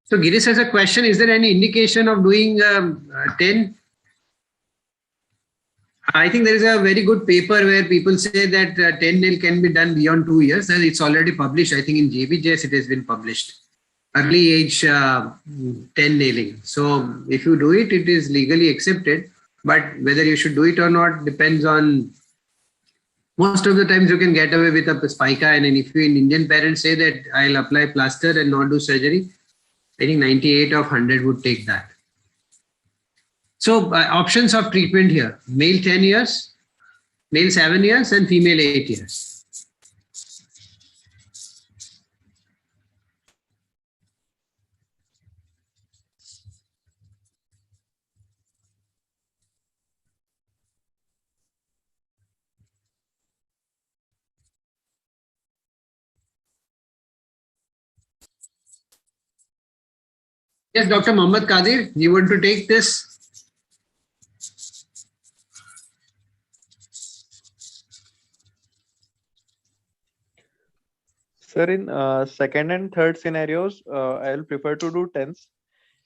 So Girish has a question. Is there any indication of doing 10? I think there is a very good paper where people say that 10 nail can be done beyond 2 years. And it's already published. I think in JBJS it has been published. Early age 10 nailing. So if you do it, it is legally accepted. But whether you should do it or not depends on. Most of the times you can get away with a spica. And if you in Indian parents say that I'll apply plaster and not do surgery, I think 98 of 100 would take that. So options of treatment here: male 10 years, male 7 years, and female 8 years. Yes, Dr. Mohammad Qadir, you want to take this? Sir, in second and third scenarios, I'll prefer to do tens.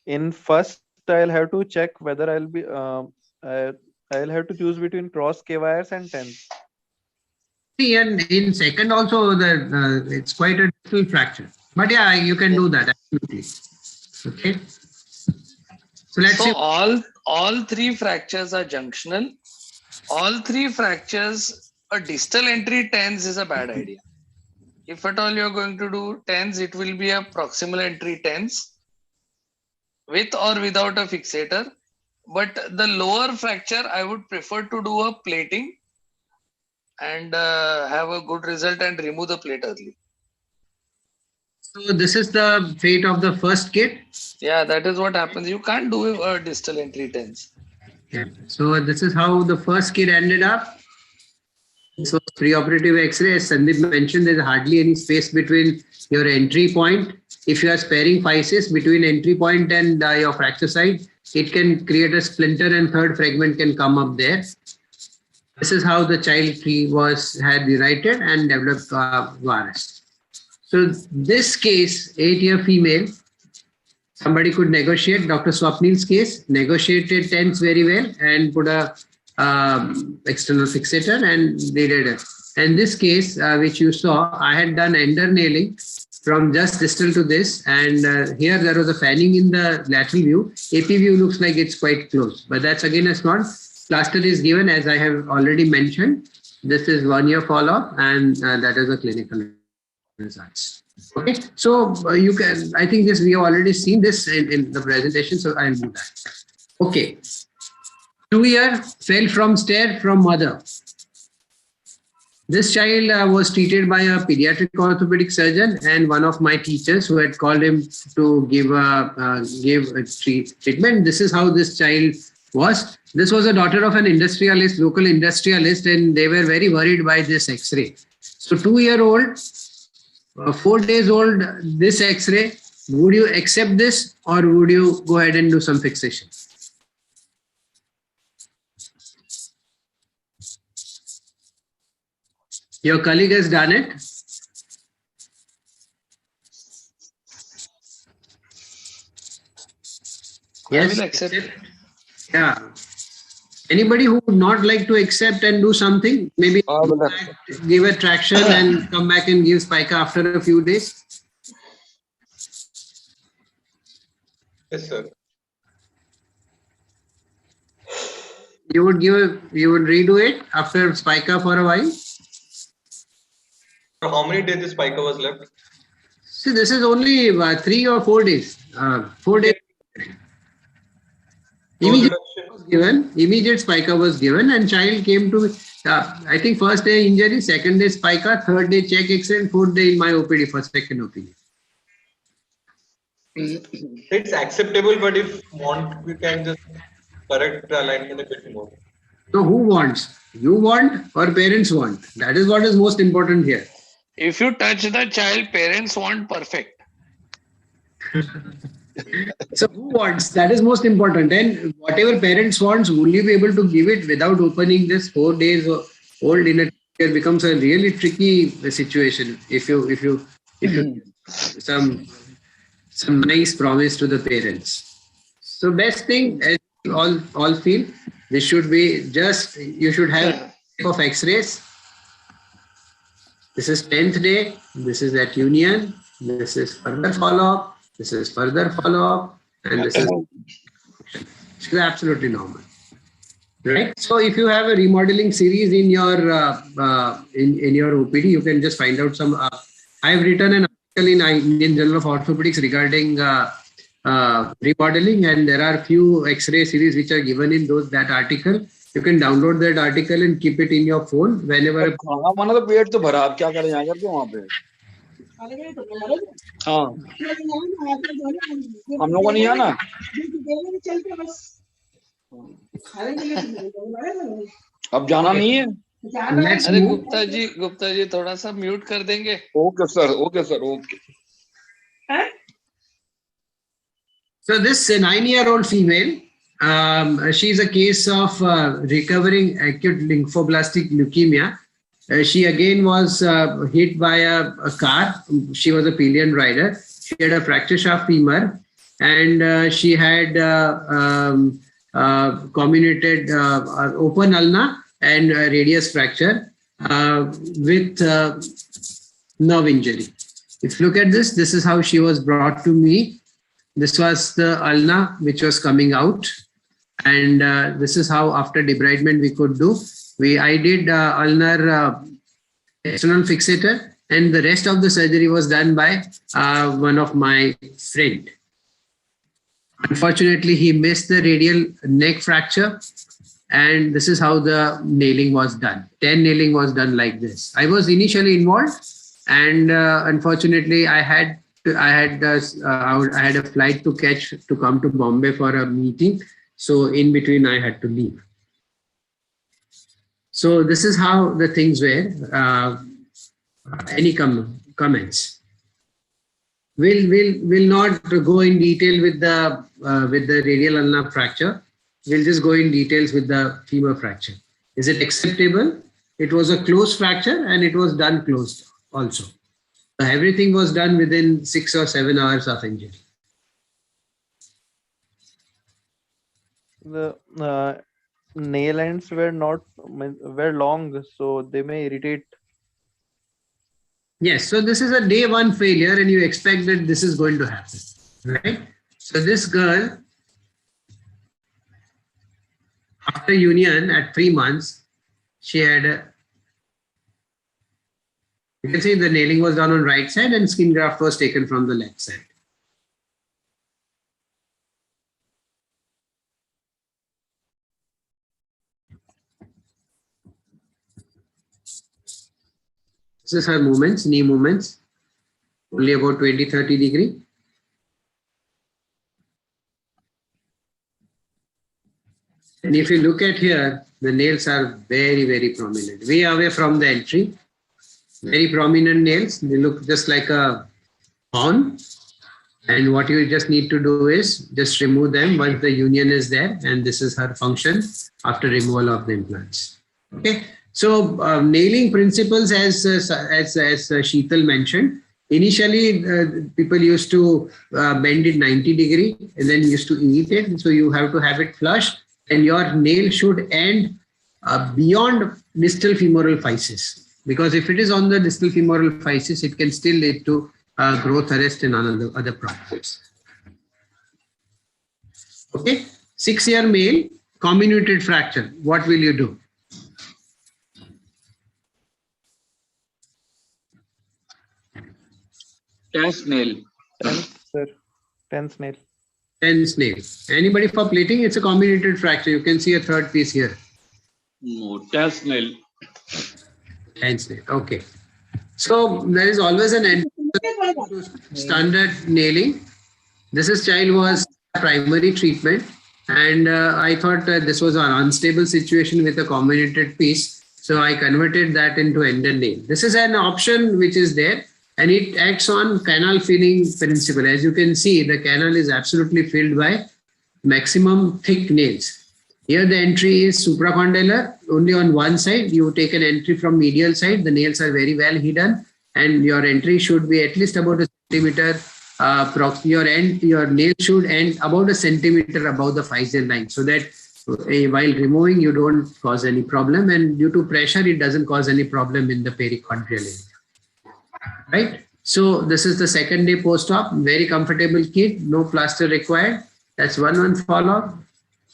In first, I'll have to check whether I'll have to choose between cross K wires and tens. See, and in second also, it's quite a difficult fracture. But yeah, you can do that, absolutely. Okay. So let's see. All three fractures are junctional. All three fractures, a distal entry tens is a bad idea. If at all you're going to do tens, it will be a proximal entry tens with or without a fixator. But the lower fracture, I would prefer to do a plating and have a good result and remove the plate early. So this is the fate of the first kid. Yeah, that is what happens. You can't do a distal entry tens. Yeah. So this is how the first kid ended up. So preoperative X-ray, as Sandeep mentioned, there's hardly any space between your entry point. If you are sparing physis between entry point and your fracture site, it can create a splinter and third fragment can come up there. This is how the child had united and developed varus. So this case, 8-year female, somebody could negotiate. Dr. Swapnil's case, negotiated tens very well and put a external fixator and they did it. In this case, which you saw, I had done ender nailing from just distal to this, and here there was a fanning in the lateral view. AP view looks like it's quite close, but that's again a small. Plaster is given, as I have already mentioned. This is 1 year follow-up, and that is the clinical results. Okay, so you can, I think this, we have already seen this in the presentation, so I'll do that. Okay, 2 year, fell from stair from mother. This child was treated by a pediatric orthopedic surgeon and one of my teachers who had called him to give a treatment. This is how this child was. This was a daughter of an industrialist, local industrialist, and they were very worried by this X-ray. So 2-year-old, 4 days old, this X-ray, would you accept this or would you go ahead and do some fixation? Your colleague has done it. Yes. I will accept it. Yeah. Anybody who would not like to accept and do something, maybe give a traction and come back and give spica after a few days? Yes, sir. You would redo it after spica for a while? For how many days the spica was left? See, this is only 3 or 4 days. 4 days. Immediate spica was given, and child came to, I think first day injury, second day spica, third day check X-ray, and fourth day in my OPD for second opinion. It's acceptable, but if want, we can just correct the alignment a bit more. So who wants? You want or parents want? That is what is most important here. If you touch the child, parents want perfect. So who wants? That is most important. And whatever parents wants, will you be able to give it without opening this 4 days old in a year? Becomes a really tricky situation if you some nice promise to the parents. So best thing, as you all feel, this should be just, you should have of X-rays. This is 10th day. This is at union. This is further follow-up. This is further follow-up. And this is absolutely normal. Right. So if you have a remodeling series in your in your OPD, you can just find out some. I have written an article in Indian Journal of Orthopedics regarding remodeling, and there are few X-ray series which are given in that article. You can download that article and keep it in your phone whenever. खाना तो पेट तो भरा, आप क्या करें यहाँ करके वहाँ पे? हाँ, हम लोगों को नहीं आना. अब जाना नहीं है. अरे गुप्ता जी थोड़ा सा म्यूट कर देंगे. Okay sir, okay. So this 9-year-old female, she is a case of recovering acute lymphoblastic leukemia. She again was hit by a car. She was a pillion rider. She had a fracture shaft femur, and she had comminuted open ulna and radius fracture with nerve injury. If you look at this, this is how she was brought to me. This was the ulna which was coming out, and this is how after debridement we could do. I did ulnar external fixator, and the rest of the surgery was done by one of my friend. Unfortunately, he missed the radial neck fracture, and this is how the nailing was done. 10 nailing was done like this. I was initially involved, and unfortunately, I had a flight to catch to come to Bombay for a meeting. So in between, I had to leave. So this is how the things were. Any comments? We'll not go in detail with the radial ulnar fracture. We'll just go in details with the femur fracture. Is it acceptable? It was a closed fracture, and it was done closed also. Everything was done within 6 or 7 hours of injury. The nail ends were long, so they may irritate Yes, so this is a day one failure and you expect that this is going to happen, right? So this girl, after union at 3 months, she had, you can see the nailing was done on right side and skin graft was taken from the left side. This is her movements, knee movements, only about 20-30 degree. And if you look at here, the nails are very prominent, way away from the entry. Very prominent nails. They look just like a horn. And what you just need to do is just remove them once the union is there. And this is her function after removal of the implants. Okay. So nailing principles, as Sheetal mentioned, initially people used to bend it 90 degree and then used to eat it. So you have to have it flush and your nail should end beyond distal femoral physis. Because if it is on the distal femoral physis, it can still lead to growth arrest and other problems. Okay, 6-year male, comminuted fracture. What will you do? Tense nail. Sir, 10th nail. 10th nail. Anybody for plating? It's a comminuted fracture. You can see a third piece here. No, tense nail. 10th nail. Okay. So there is always an end to standard nailing. This is child was primary treatment, and I thought this was an unstable situation with a comminuted piece. So I converted that into ender nail. This is an option which is there, and it acts on canal filling principle. As you can see, the canal is absolutely filled by maximum thick nails. Here the entry is supracondylar, only on one side. You take an entry from medial side, the nails are very well hidden, and your entry should be at least about a centimeter. Your nail should end about a centimeter above the physial line, so that while removing you don't cause any problem, and due to pressure it doesn't cause any problem in the perichondrial area. Right? So this is the second day post-op, very comfortable kid, no plaster required. That's one follow-up.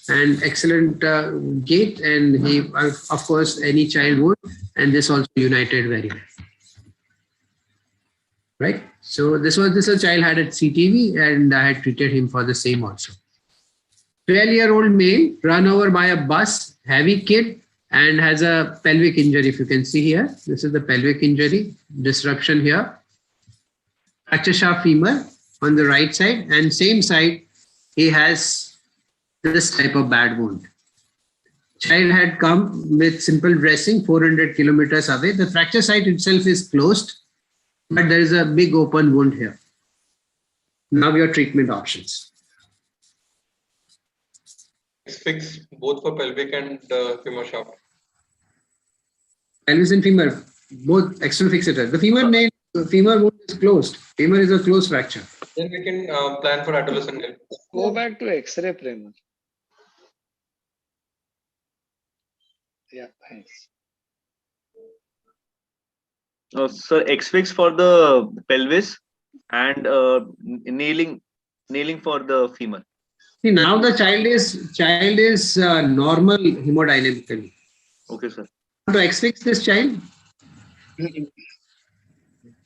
And excellent gait, and he, of course, any child would, and this also united very well. Right? So this a child had at CTV, and I had treated him for the same also. 12-year-old male run over by a bus, heavy kid, and has a pelvic injury. If you can see here, this is the pelvic injury, disruption here. Fracture shaft femur on the right side, and same side, he has this type of bad wound. Child had come with simple dressing 400 kilometers away. The fracture site itself is closed, but there is a big open wound here. Now your treatment options. Fix both for pelvic and femur shaft. Pelvis and femur, both external fixator. The femur wound is closed. Femur is a closed fracture. Then we can plan for adolescent nail. Go back to X-ray, Prema. Yeah, thanks. So IFICS for the pelvis and nailing for the femur. See, now the child is normal hemodynamically. Okay, sir. To IFICS this child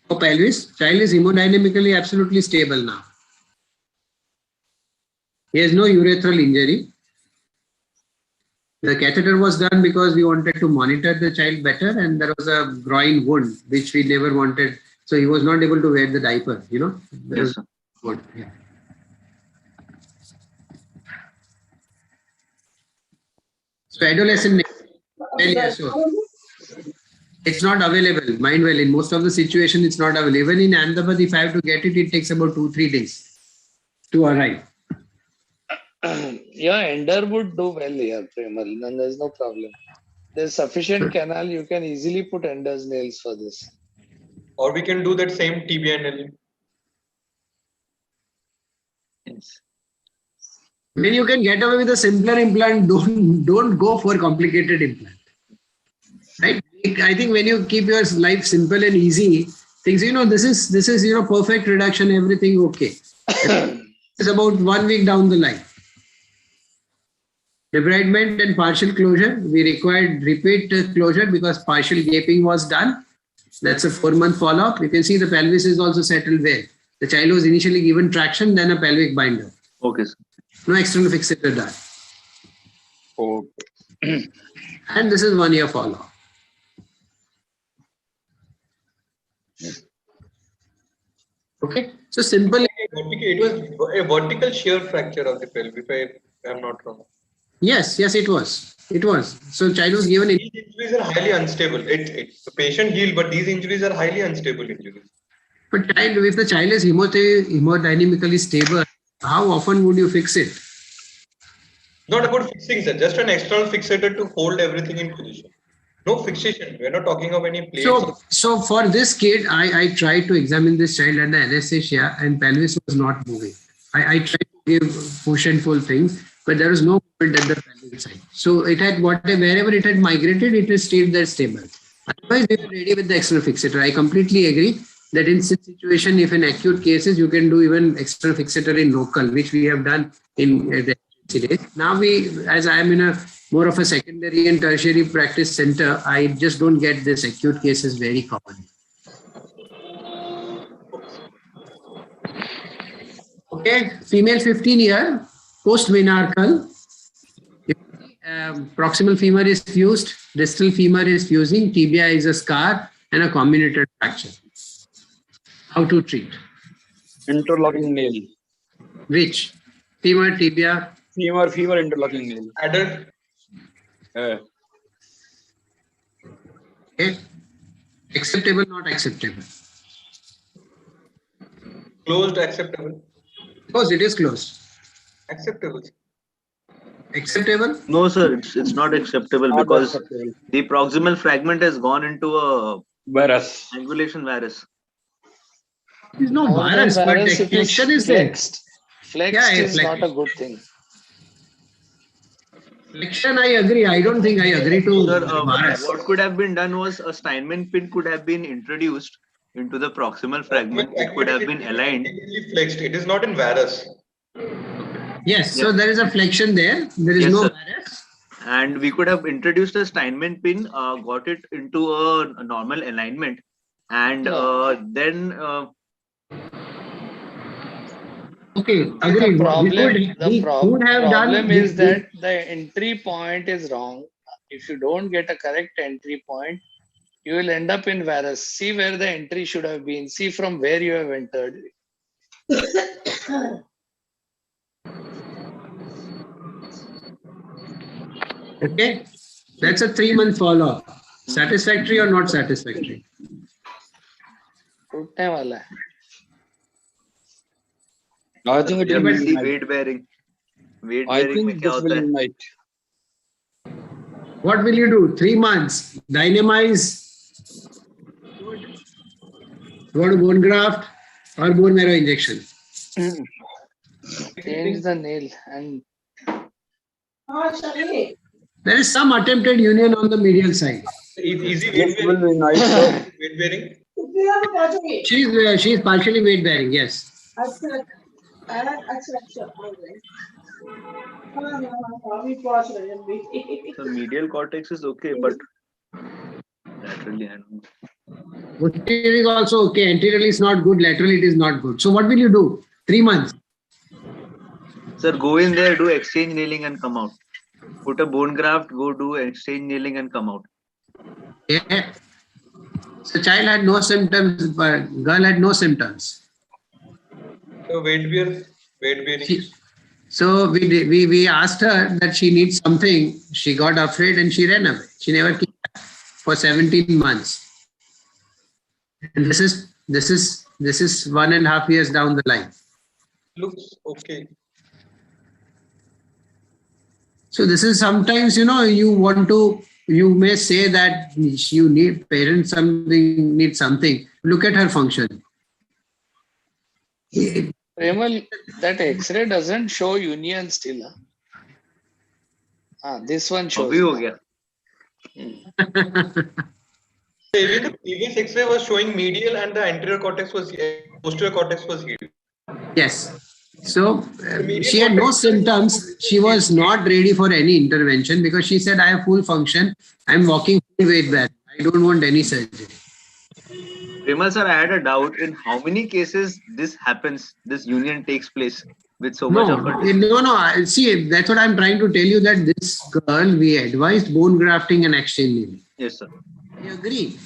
for pelvis, child is hemodynamically absolutely stable now. He has no urethral injury. The catheter was done because we wanted to monitor the child better, and there was a groin wound which we never wanted. So he was not able to wear the diaper, you know. Yes, sir. Good. Yeah. So adolescent, it's not available. Mind well, in most of the situation, it's not available. Even in Ahmedabad, if I have to get it, it takes about 2-3 days to arrive. Yeah, ender would do well here, Premal, and there's no problem. There's sufficient canal, you can easily put ender's nails for this. Or we can do that same TBI nail. Yes. When you can get away with a simpler implant, don't go for complicated implant. Right? I think when you keep your life simple and easy, things. This is perfect reduction, everything okay. It's about 1 week down the line. Debridement and partial closure. We required repeat closure because partial gaping was done. That's a 4-month follow-up. You can see the pelvis is also settled there. The child was initially given traction, then a pelvic binder. Okay, sir. No external fixator done. Okay. And this is 1 year follow-up. Okay. So simple. It was a vertical shear fracture of the pelvis, if I am not wrong. Yes, it was. It was. So child was given. These injuries are highly unstable. The patient healed, but these injuries are highly unstable injuries. But if the child is hemodynamically stable, how often would you fix it? Not about fixing, sir. Just an external fixator to hold everything in position. No fixation. We're not talking of any plates. So for this kid, I tried to examine this child under anesthesia and pelvis was not moving. I tried to give push and pull things, but there was no movement at the pelvic side. So it had wherever it had migrated, it has stayed there stable. Otherwise, we were ready with the external fixator. I completely agree that in this situation, if in acute cases, you can do even external fixator in local, which we have done in the days. Now as I am in a more of a secondary and tertiary practice center, I just don't get this acute cases very common. Okay, female 15-year, post-menarchal. Proximal femur is fused, distal femur is fusing, tibia is a scar and a comminuted fracture. How to treat? Interlocking nail. Which? Femur, tibia? Femur interlocking nail. Adult. Okay. Acceptable, not acceptable? Closed, acceptable. Closed, it is closed. Acceptable. Acceptable? No, sir, it's not acceptable Not because acceptable. the proximal fragment has gone into a Varus. angulation varus. It's no More than virus, but virus, it flexion is flexed. there. Flexed Yeah, is not a good thing. Flexion, I agree. I don't think I agree to Sir, virus. what could have been done was a Steinman pin could have been introduced into the proximal fragment. It could have been aligned. Flexed. It is not in varus. Yes, so there is a flexion there. There is Yes, no sir. virus. And we could have introduced a Steinman pin, got it into a normal alignment, and then Okay, agreed. The problem is done. that the entry point is wrong. If you don't get a correct entry point, you will end up in varus. See where the entry should have been. See from where you have entered. Okay, that's a 3-month follow-up. Satisfactory or not satisfactory? टूटने वाला है. I think it we have will to be see night. weight bearing. Weight I bearing में think क्या this होता will है? be night. What will you do? 3 months. Dynamize. Go to bone graft or bone marrow injection. Change the nail and There is some attempted union on the medial side. Easy This weight will bearing. be night, sir. Weight bearing. She is partially weight bearing. Yes. So medial cortex is okay, but laterally I don't know. Posterior is also okay. Anterior is not good. Lateral it is not good. So what will you do? 3 months. Sir, go in there, do exchange nailing and come out. Put a bone graft, go do exchange nailing and come out. Yeah. So child had no symptoms, but girl had no symptoms. So weight bearing. So we asked her that she needs something. She got afraid and she ran away. She never came back for 17 months. And this is 1.5 years down the line. Looks okay. So this is sometimes, you may say that you need parents need something. Look at her function. Premal, that X-ray doesn't show union still. This one shows. अभी हो गया. Even the previous X-ray was showing medial and the anterior cortex was posterior cortex was healed. Yes. So The medial she had no cortex- symptoms. She was not ready for any intervention because she said, I have full function. I'm walking full weight back. I don't want any surgery. Premal sir, I had a doubt in how many cases this happens, this union takes place with so much No, of a distance. no. See, that's what I'm trying to tell you, that this girl, we advised bone grafting and exchange needling. Yes, sir. I agree.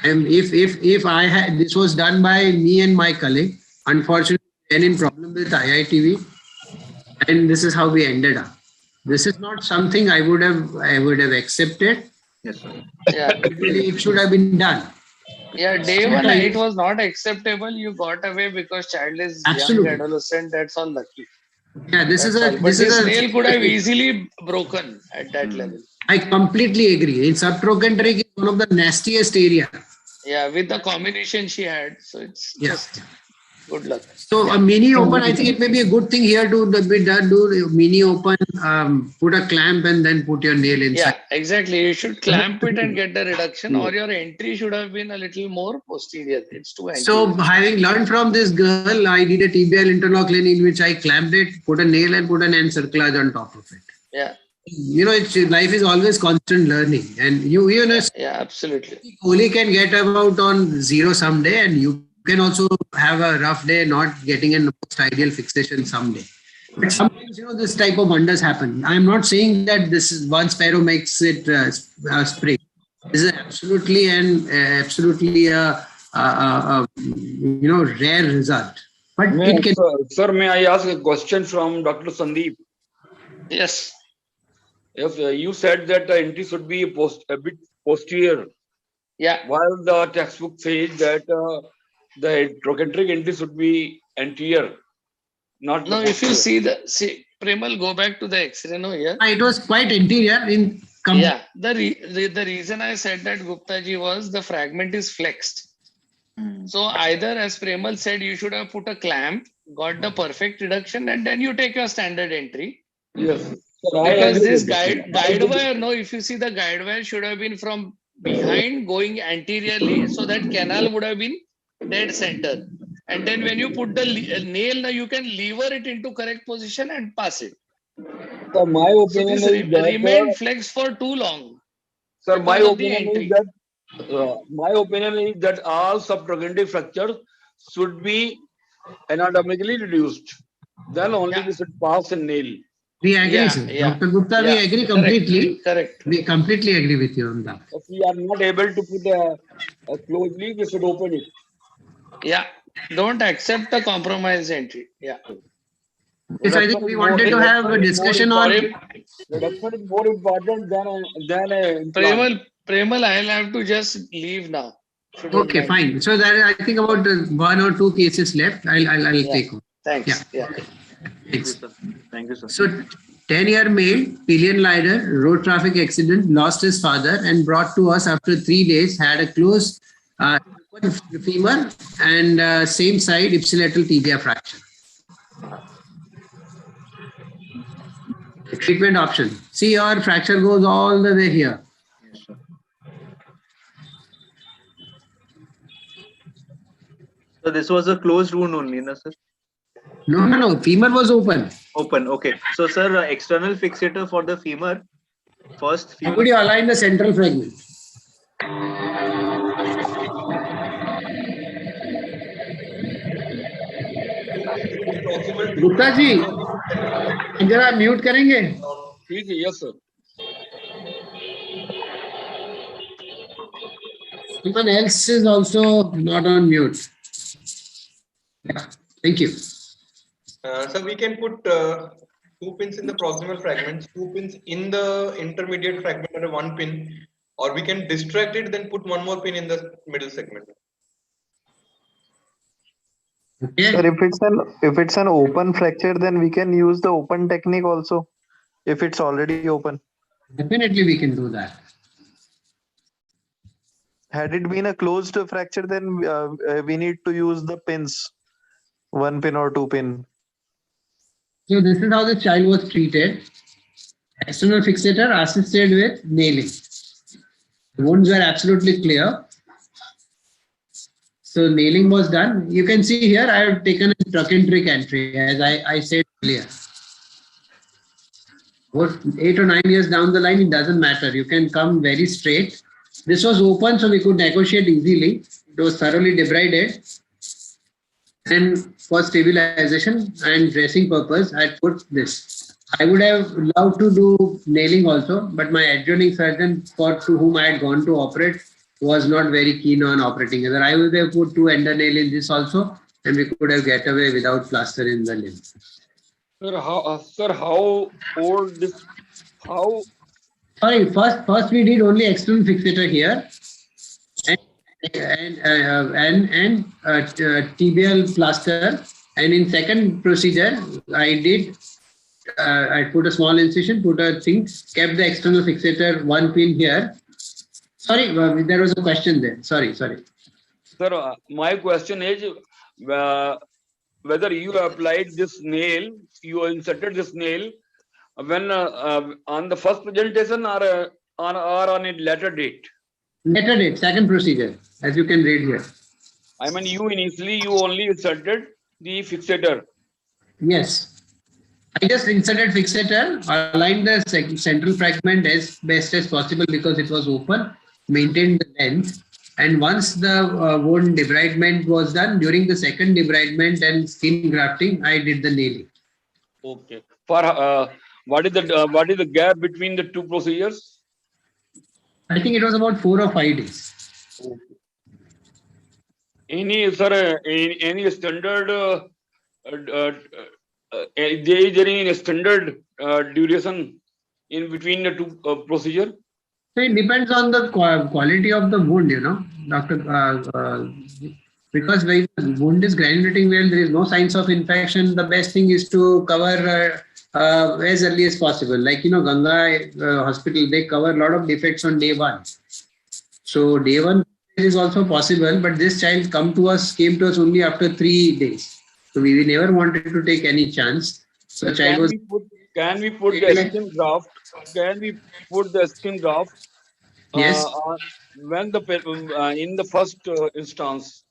And if I had, this was done by me and my colleague, unfortunately, then in problem with IITV, and this is how we ended up. This is not something I would have accepted. Yes, sir. Yeah. Really, it should have been done. Yeah, day one it was not acceptable. You got away because child is Absolutely. young adolescent. That's all lucky. Yeah, this That's is all. a. But This is this a. nail could have easily broken at that level. I completely agree. In subtrochanteric is one of the nastiest area. Yeah, with the combination she had, so it's just good luck. So a mini open, I think it may be a good thing here to be done. Do mini open, put a clamp and then put your nail inside. Yeah, exactly. You should clamp it and get the reduction, or your entry should have been a little more posterior. It's too anterior. So having learned from this girl, I did a TBL interlock lane in which I clamped it, put a nail and put an end circlage on top of it. Yeah. You know, life is always constant learning, and you know, yeah, absolutely. Kohli can get about on zero someday, and you can also have a rough day not getting a most ideal fixation someday. But sometimes, you know, this type of wonders happen. I'm not saying that this is one sparrow makes it spring. This is absolutely you know, rare result. But it can. Sir, may I ask a question from Dr. Sandeep? Yes. If you said that the entry should be a bit posterior, yeah, while the textbook says that the trochanteric entry should be anterior, not no. If you see Premal, go back to the X-ray. No, here. It was quite anterior in. Yeah, the reason I said that, Gupta ji, was the fragment is flexed. So either, as Premal said, you should have put a clamp, got the perfect reduction, and then you take your standard entry. Yes. Because this guide wire, no, if you see the guide wire should have been from behind going anteriorly, so that canal would have been dead center. And then when you put the nail, now you can lever it into correct position and pass it. So my opinion so this is that remained flexed for too long. Sir, my opinion is that all subtrochanteric fractures should be anatomically reduced. Then only we should pass a nail. We agree, sir. Dr. Gupta, we agree completely. Correct. We completely agree with you on that. If we are not able to put a closely, we should open it. Yeah. Don't accept the compromised entry. Yeah. Yes, I think we wanted to have a discussion on. Reduction is more important than Premal, I'll have to just leave now. Okay, fine. So there, I think about 1 or 2 cases left. I'll take on. Thanks. Yeah. Thanks. Thank you, sir. So 10-year male, pillion lider, road traffic accident, lost his father and brought to us after 3 days, had a close femur and same side ipsilateral tibia fracture. Treatment option. See, your fracture goes all the way here. Yes, sir. So this was a closed wound only, no, sir? No. Femur was open. Open. Okay. So, sir, external fixator for the femur. First femur. How would you align the central fragment? Gupta ji जरा mute करेंगे? ठीक है, yes sir. Someone else is also not on mute. Thank you. So we can put 2 pins in the proximal fragments, 2 pins in the intermediate fragment, and 1 pin, or we can distract it, then put 1 more pin in the middle segment. Okay. Sir, if it's an open fracture, then we can use the open technique also. If it's already open. Definitely, we can do that. Had it been a closed fracture, then we need to use the pins, 1 pin or 2 pin. So this is how the child was treated. External fixator assisted with nailing. Wounds were absolutely clear. So nailing was done. You can see here I have taken a truck and trick entry, as I said earlier. What 8 or 9 years down the line, it doesn't matter. You can come very straight. This was open, so we could negotiate easily. It was thoroughly debrided. And for stabilization and dressing purpose, I put this. I would have loved to do nailing also, but my adjoining surgeon to whom I had gone to operate was not very keen on operating. Either I would have put 2 ender nail in this also, and we could have get away without plaster in the limb. Sir, how old this? How? Sorry, first we did only external fixator here, and tibial plaster, and in second procedure I put a small incision, put a thing, kept the external fixator, 1 pin here. Sorry, there was a question there. Sorry. Sir, my question is whether you applied this nail, you inserted this nail when on the first presentation or on a later date? Later date, second procedure, as you can read here. I mean, you only inserted the fixator. Yes. I just inserted fixator, aligned the central fragment as best as possible because it was open, maintained the length. And once the wound debridement was done, during the second debridement and skin grafting, I did the nailing. Okay. For what is the gap between the 2 procedures? I think it was about 4 or 5 days. Okay. Any standard is there any standard duration in between the 2 procedure? So it depends on the quality of the wound, doctor. Because when the wound is granulating well, there is no signs of infection. The best thing is to cover as early as possible. Like, Ganga hospital, they cover a lot of defects on day 1. So day 1 is also possible, but this child came to us only after 3 days. So we never wanted to take any chance. So can we put the skin graft? Can we put the skin graft? Yes. When in the first instance.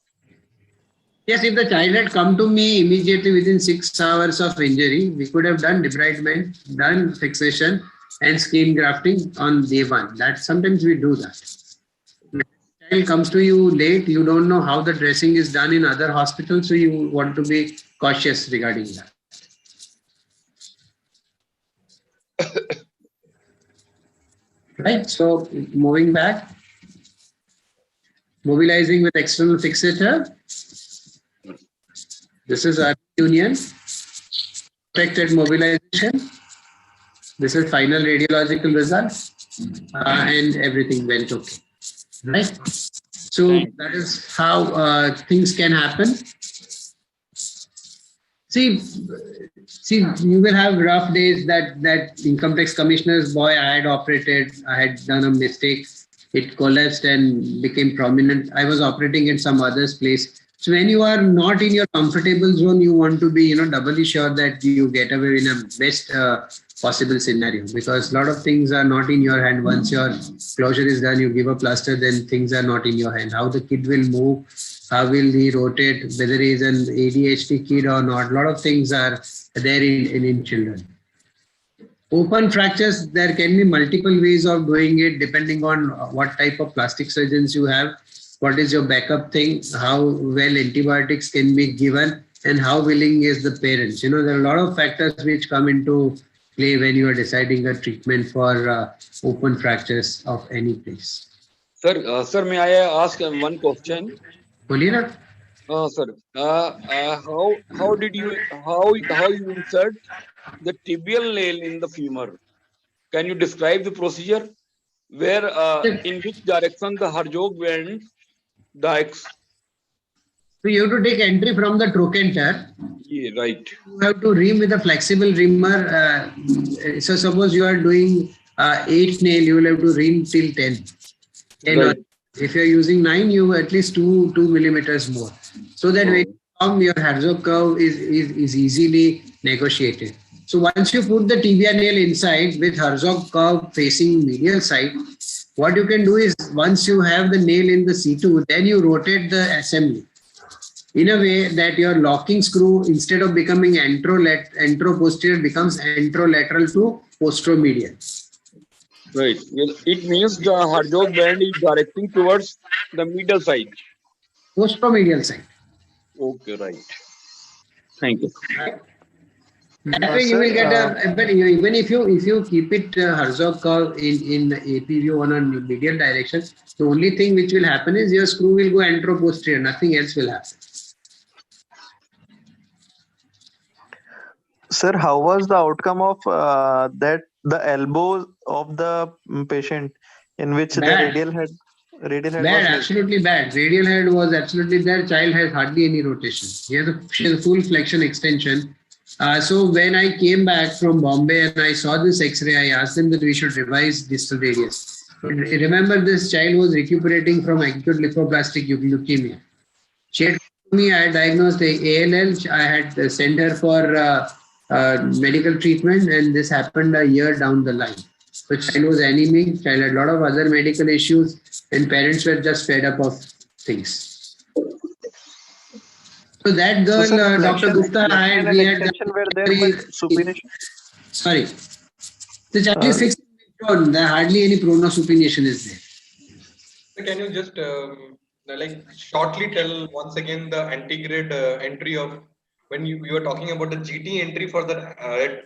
Yes, if the child had come to me immediately within 6 hours of injury, we could have done debridement, done fixation, and skin grafting on day 1. That sometimes we do that. If the child comes to you late, you don't know how the dressing is done in other hospitals, so you want to be cautious regarding that. Right, so moving back, mobilizing with external fixator. This is our union, protected mobilization. This is final radiological results, and everything went okay. Right, so that is how things can happen. See, you will have rough days that income tax commissioner's boy, I had operated, I had done a mistake, it collapsed and became prominent. I was operating in some other's place. So when you are not in your comfortable zone, you want to be, doubly sure that you get away in a best possible scenario, because a lot of things are not in your hand. Once your closure is done, you give a plaster, then things are not in your hand. How the kid will move, how will he rotate, whether he is an ADHD kid or not. A lot of things are there in children. Open fractures, there can be multiple ways of doing it depending on what type of plastic surgeons you have, what is your backup thing, how well antibiotics can be given, and how willing is the parents. There are a lot of factors which come into play when you are deciding a treatment for open fractures of any place. Sir, may I ask one question? Polina? Sir, how you insert the tibial nail in the femur? Can you describe the procedure? Where in which direction the Harjog went? So you have to take entry from the trochanter. Yeah, right. You have to ream with a flexible reamer. So suppose you are doing 8 nail, you will have to ream till 10. Right. If you are using 9, you at least 2 millimeters more. So that when you come, your Harjog curve is easily negotiated. So once you put the tibia nail inside with Harjog curve facing medial side, what you can do is once you have the nail in the C2, then you rotate the assembly in a way that your locking screw, instead of becoming antro-posterior, becomes anterolateral to posteromedial. Right. It means the Harjov band is directing towards the middle side. Posteromedial side. Okay, right. Thank you. Right? That way you will get but even if you keep it Herzog curve in AP view on a medial direction, the only thing which will happen is your screw will go antero-posterior, nothing else will happen. Sir, how was the outcome of that the elbow of the patient in which the radial head was missed? Absolutely bad. Radial head was absolutely there. Child has hardly any rotation. She has a full flexion extension. So when I came back from Bombay and I saw this X-ray, I asked them that we should revise distal radius. Remember, this child was recuperating from acute lymphoblastic leukemia. She had told me, I had diagnosed ALL. I had sent her for medical treatment, and this happened a year down the line. The child was anemic, child had a lot of other medical issues, and parents were just fed up of things. So that girl, Dr. Gupta, we had were there, but supination. Sorry, the child is fixed in mid-tone. Hardly any pronosupination is there. Can you just shortly tell once again the antegrade entry of when you were talking about the GT entry for the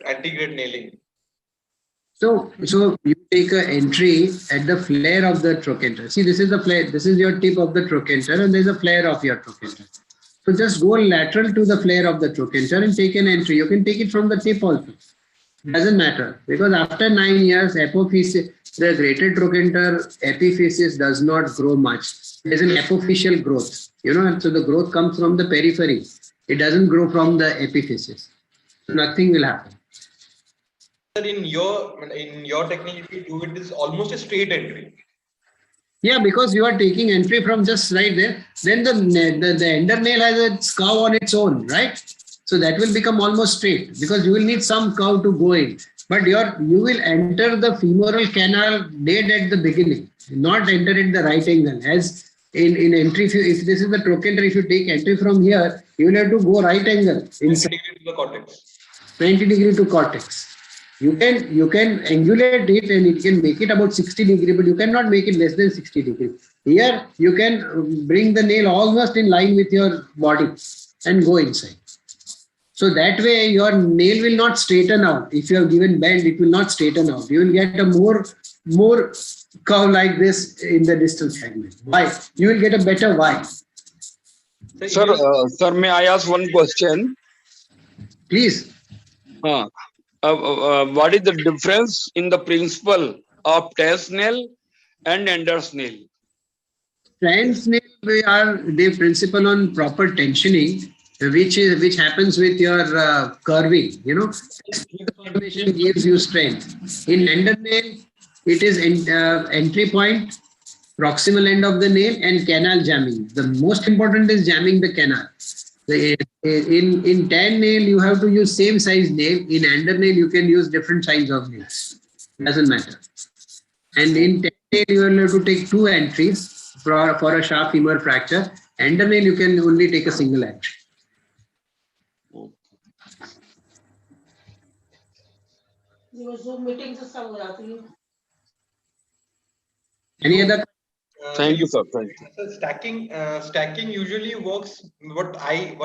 antegrade nailing? So you take an entry at the flare of the trochanter. See, this is the flare. This is your tip of the trochanter, and there is a flare of your trochanter. So just go lateral to the flare of the trochanter and take an entry. You can take it from the tip also. Doesn't matter, because after 9 years, apophysis, the greater trochanter epiphysis does not grow much. There is an apophyseal growth, so the growth comes from the periphery. It doesn't grow from the epiphysis. So nothing will happen. In your technique, if you do it, is almost a straight entry. Yeah, because you are taking entry from just right there. Then the ender nail has a curve on its own, right? So that will become almost straight because you will need some curve to go in. But you will enter the femoral canal dead at the beginning, not enter at the right angle. As in entry, if this is the trochanter, if you take entry from here, you will have to go right angle. 90 degree to the cortex. 90 degree to cortex. You can angulate it and it can make it about 60 degree, but you cannot make it less than 60 degree. Here, you can bring the nail almost in line with your body and go inside. So that way, your nail will not straighten out. If you have given bend, it will not straighten out. You will get a more curve like this in the distal segment. Why? You will get a better Y. Sir, may I ask one question? Please. What is the difference in the principle of Tess nail and Ender's nail? Trans nail are the principle on proper tensioning, which happens with your curving. Curvation gives you strength. In ender nail, it is entry point, proximal end of the nail, and canal jamming. The most important is jamming the canal. In tan nail, you have to use same size nail. In ender nail, you can use different size of nails. Doesn't matter. And in tan nail, you will have to take 2 entries for a sharp femur fracture. Ender nail, you can only take a single entry. Any other? Thank you, sir. Thank you. Stacking usually works. What I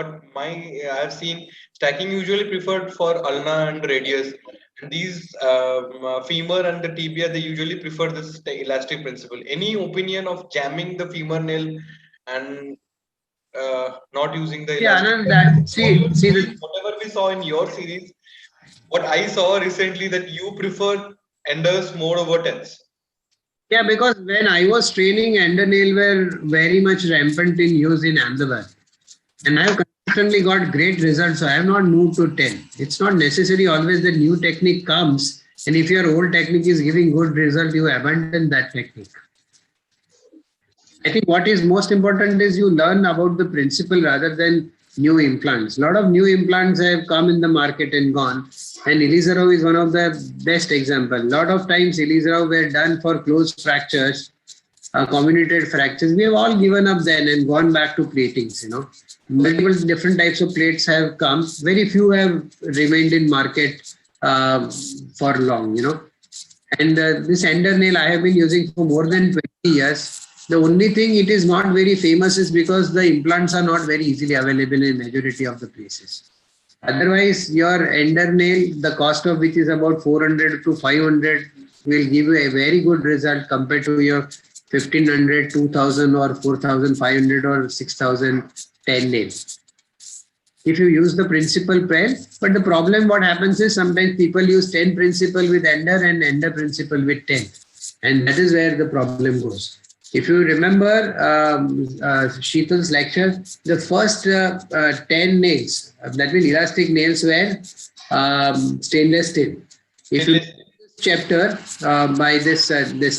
have seen, stacking usually preferred for ulna and radius. And these femur and the tibia, they usually prefer this elastic principle. Any opinion of jamming the femur nail and not using the elastic? Whatever we saw in your series, what I saw recently that you prefer enders more over tens. Yeah, because when I was training, ender nail were very much rampant in use in Ahmedabad. And I have consistently got great results. So I have not moved to 10. It's not necessary always the new technique comes. And if your old technique is giving good result, you abandon that technique. I think what is most important is you learn about the principle rather than new implants. A lot of new implants have come in the market and gone. And Elizarov is one of the best example. A lot of times Elizarov were done for closed fractures, comminuted fractures. We have all given up then and gone back to platings, Multiple different types of plates have come. Very few have remained in market for long, And this ender nail I have been using for more than 20 years. The only thing it is not very famous is because the implants are not very easily available in majority of the places. Otherwise, your ender nail, the cost of which is about 400 to 500, will give you a very good result compared to your 1500, 2000 or 4500 or 6000 10 nails. If you use the principal pair, but the problem what happens is sometimes people use 10 principal with ender and ender principal with 10. And that is where the problem goes. If you remember Sheetal's lecture, the first 10 nails, that means elastic nails, were stainless steel. If you chapter by this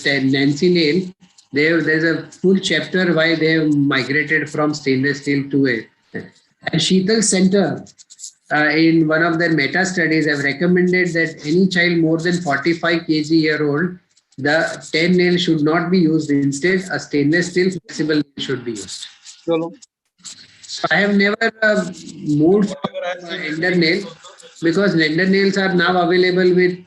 Nancy nail, there's a full chapter why they have migrated from stainless steel to it. And Sheetal Center, in one of their meta studies, have recommended that any child more than 45 kg year old, the 10 nail should not be used. Instead, a stainless steel flexible nail should be used. So I have never moved from ender nail because ender nails are now available with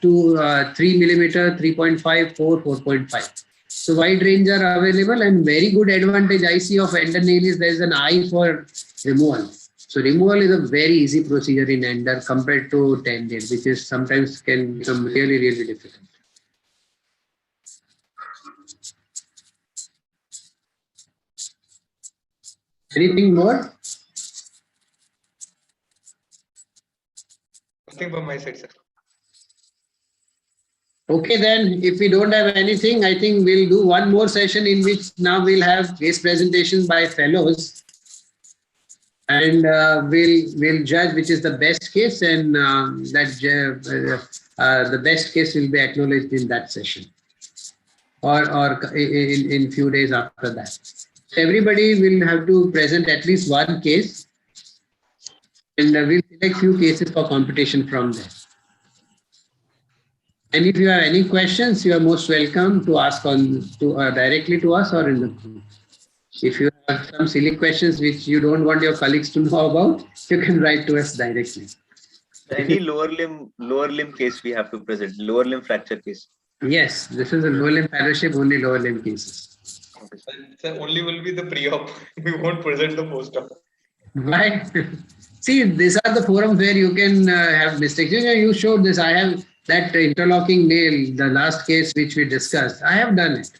3 millimeter, 3.5, 4, 4.5. So wide range are available, and very good advantage I see of ender nail is there is an eye for removal. So removal is a very easy procedure in ender compared to 10 nail, which is sometimes can become really, really difficult. Anything more? Nothing from my side, sir. Okay, then if we don't have anything, I think we'll do one more session in which now we'll have case presentations by fellows, and we'll judge which is the best case, and the best case will be acknowledged in that session, or in few days after that. So everybody will have to present at least one case, and we'll select few cases for competition from there. And if you have any questions, you are most welcome to ask directly to us or in the group. If you have some silly questions which you don't want your colleagues to know about, you can write to us directly. Any lower limb case we have to present, lower limb fracture case. Yes, this is a lower limb fellowship, only lower limb cases. So only will be the pre-op. We won't present the post-op. Right. See, these are the forums where you can have mistakes. You showed this. I have that interlocking nail, the last case which we discussed. I have done it.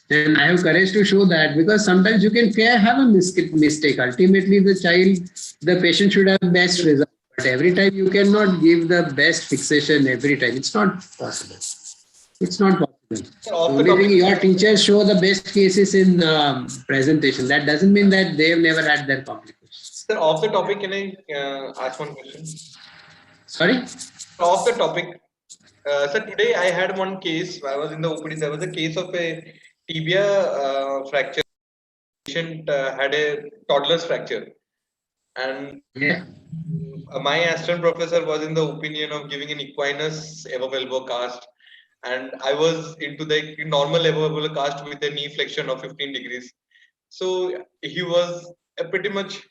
And I have courage to show that, because sometimes you can have a mistake. Ultimately, the patient should have best result. But every time you cannot give the best fixation every time. It's not possible. It's not possible. Only thing, your teachers show the best cases in presentation. That doesn't mean that they have never had their complications. Sir, off the topic, can I ask one question? Sorry? Off the topic. Sir, today I had one case. I was in the OPD. There was a case of a tibia fracture. Patient had a toddler's fracture, and my assistant professor was in the opinion of giving an equinus above elbow cast, and I was into the normal above elbow cast with a knee flexion of 15 degrees. So he was pretty much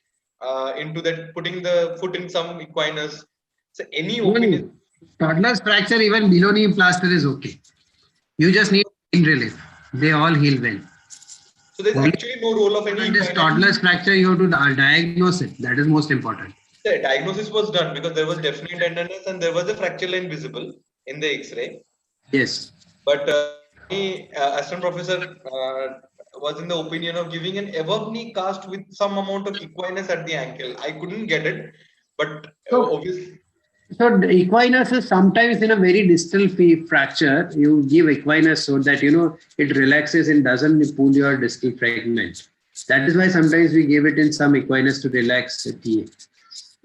into that, putting the foot in some equinus. So any opinion? Toddler's fracture, even below knee plaster is okay. You just need pain relief. They all heal well. So there's actually no role of any. This toddler's fracture, you have to diagnose it. That is most important. The diagnosis was done because there was definite tenderness and there was a fracture line visible in the X-ray. Yes. But the assistant professor was in the opinion of giving an above knee cast with some amount of equinus at the ankle. I couldn't get it, but obviously. So the equinus is sometimes in a very distal fracture. You give equinus so that it relaxes and doesn't pull your distal fragment. That is why sometimes we give it in some equinus to relax the TA.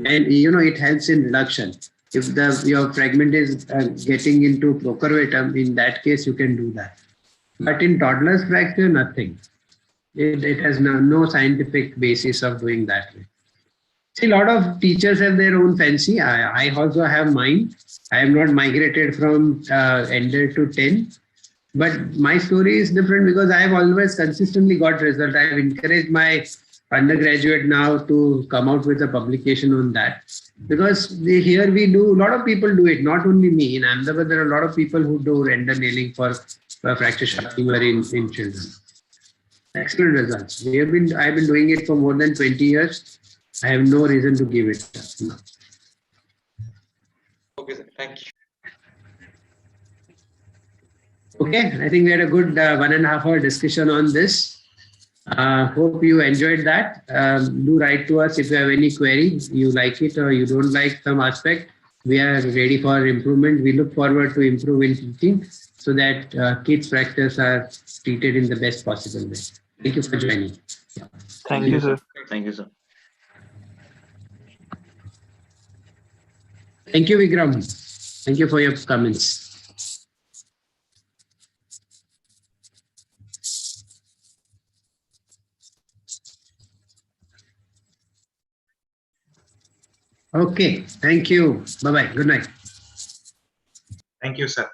And it helps in reduction. If your fragment is getting into procurvatum, in that case you can do that. But in toddler's fracture, nothing. It has no scientific basis of doing that way. See, a lot of teachers have their own fancy. I also have mine. I have not migrated from Ender to 10. But my story is different because I have always consistently got result. I have encouraged my undergraduate now to come out with a publication on that. Because here we do, a lot of people do it, not only me. In Ahmedabad, there are a lot of people who do render nailing for fracture shock femur in children. Excellent results. I've been doing it for more than 20 years. I have no reason to give it up. No. Okay, sir. Thank you. Okay, I think we had a good 1.5 hour discussion on this. Hope you enjoyed that. Do write to us if you have any query, you like it or you don't like some aspect. We are ready for improvement. We look forward to improving teaching so that kids' fractures are treated in the best possible way. Thank you for joining. Thank you, sir. Thank you, sir. Thank you, Vikram. Thank you for your comments. Okay, thank you. Bye-bye. Good night. Thank you, sir.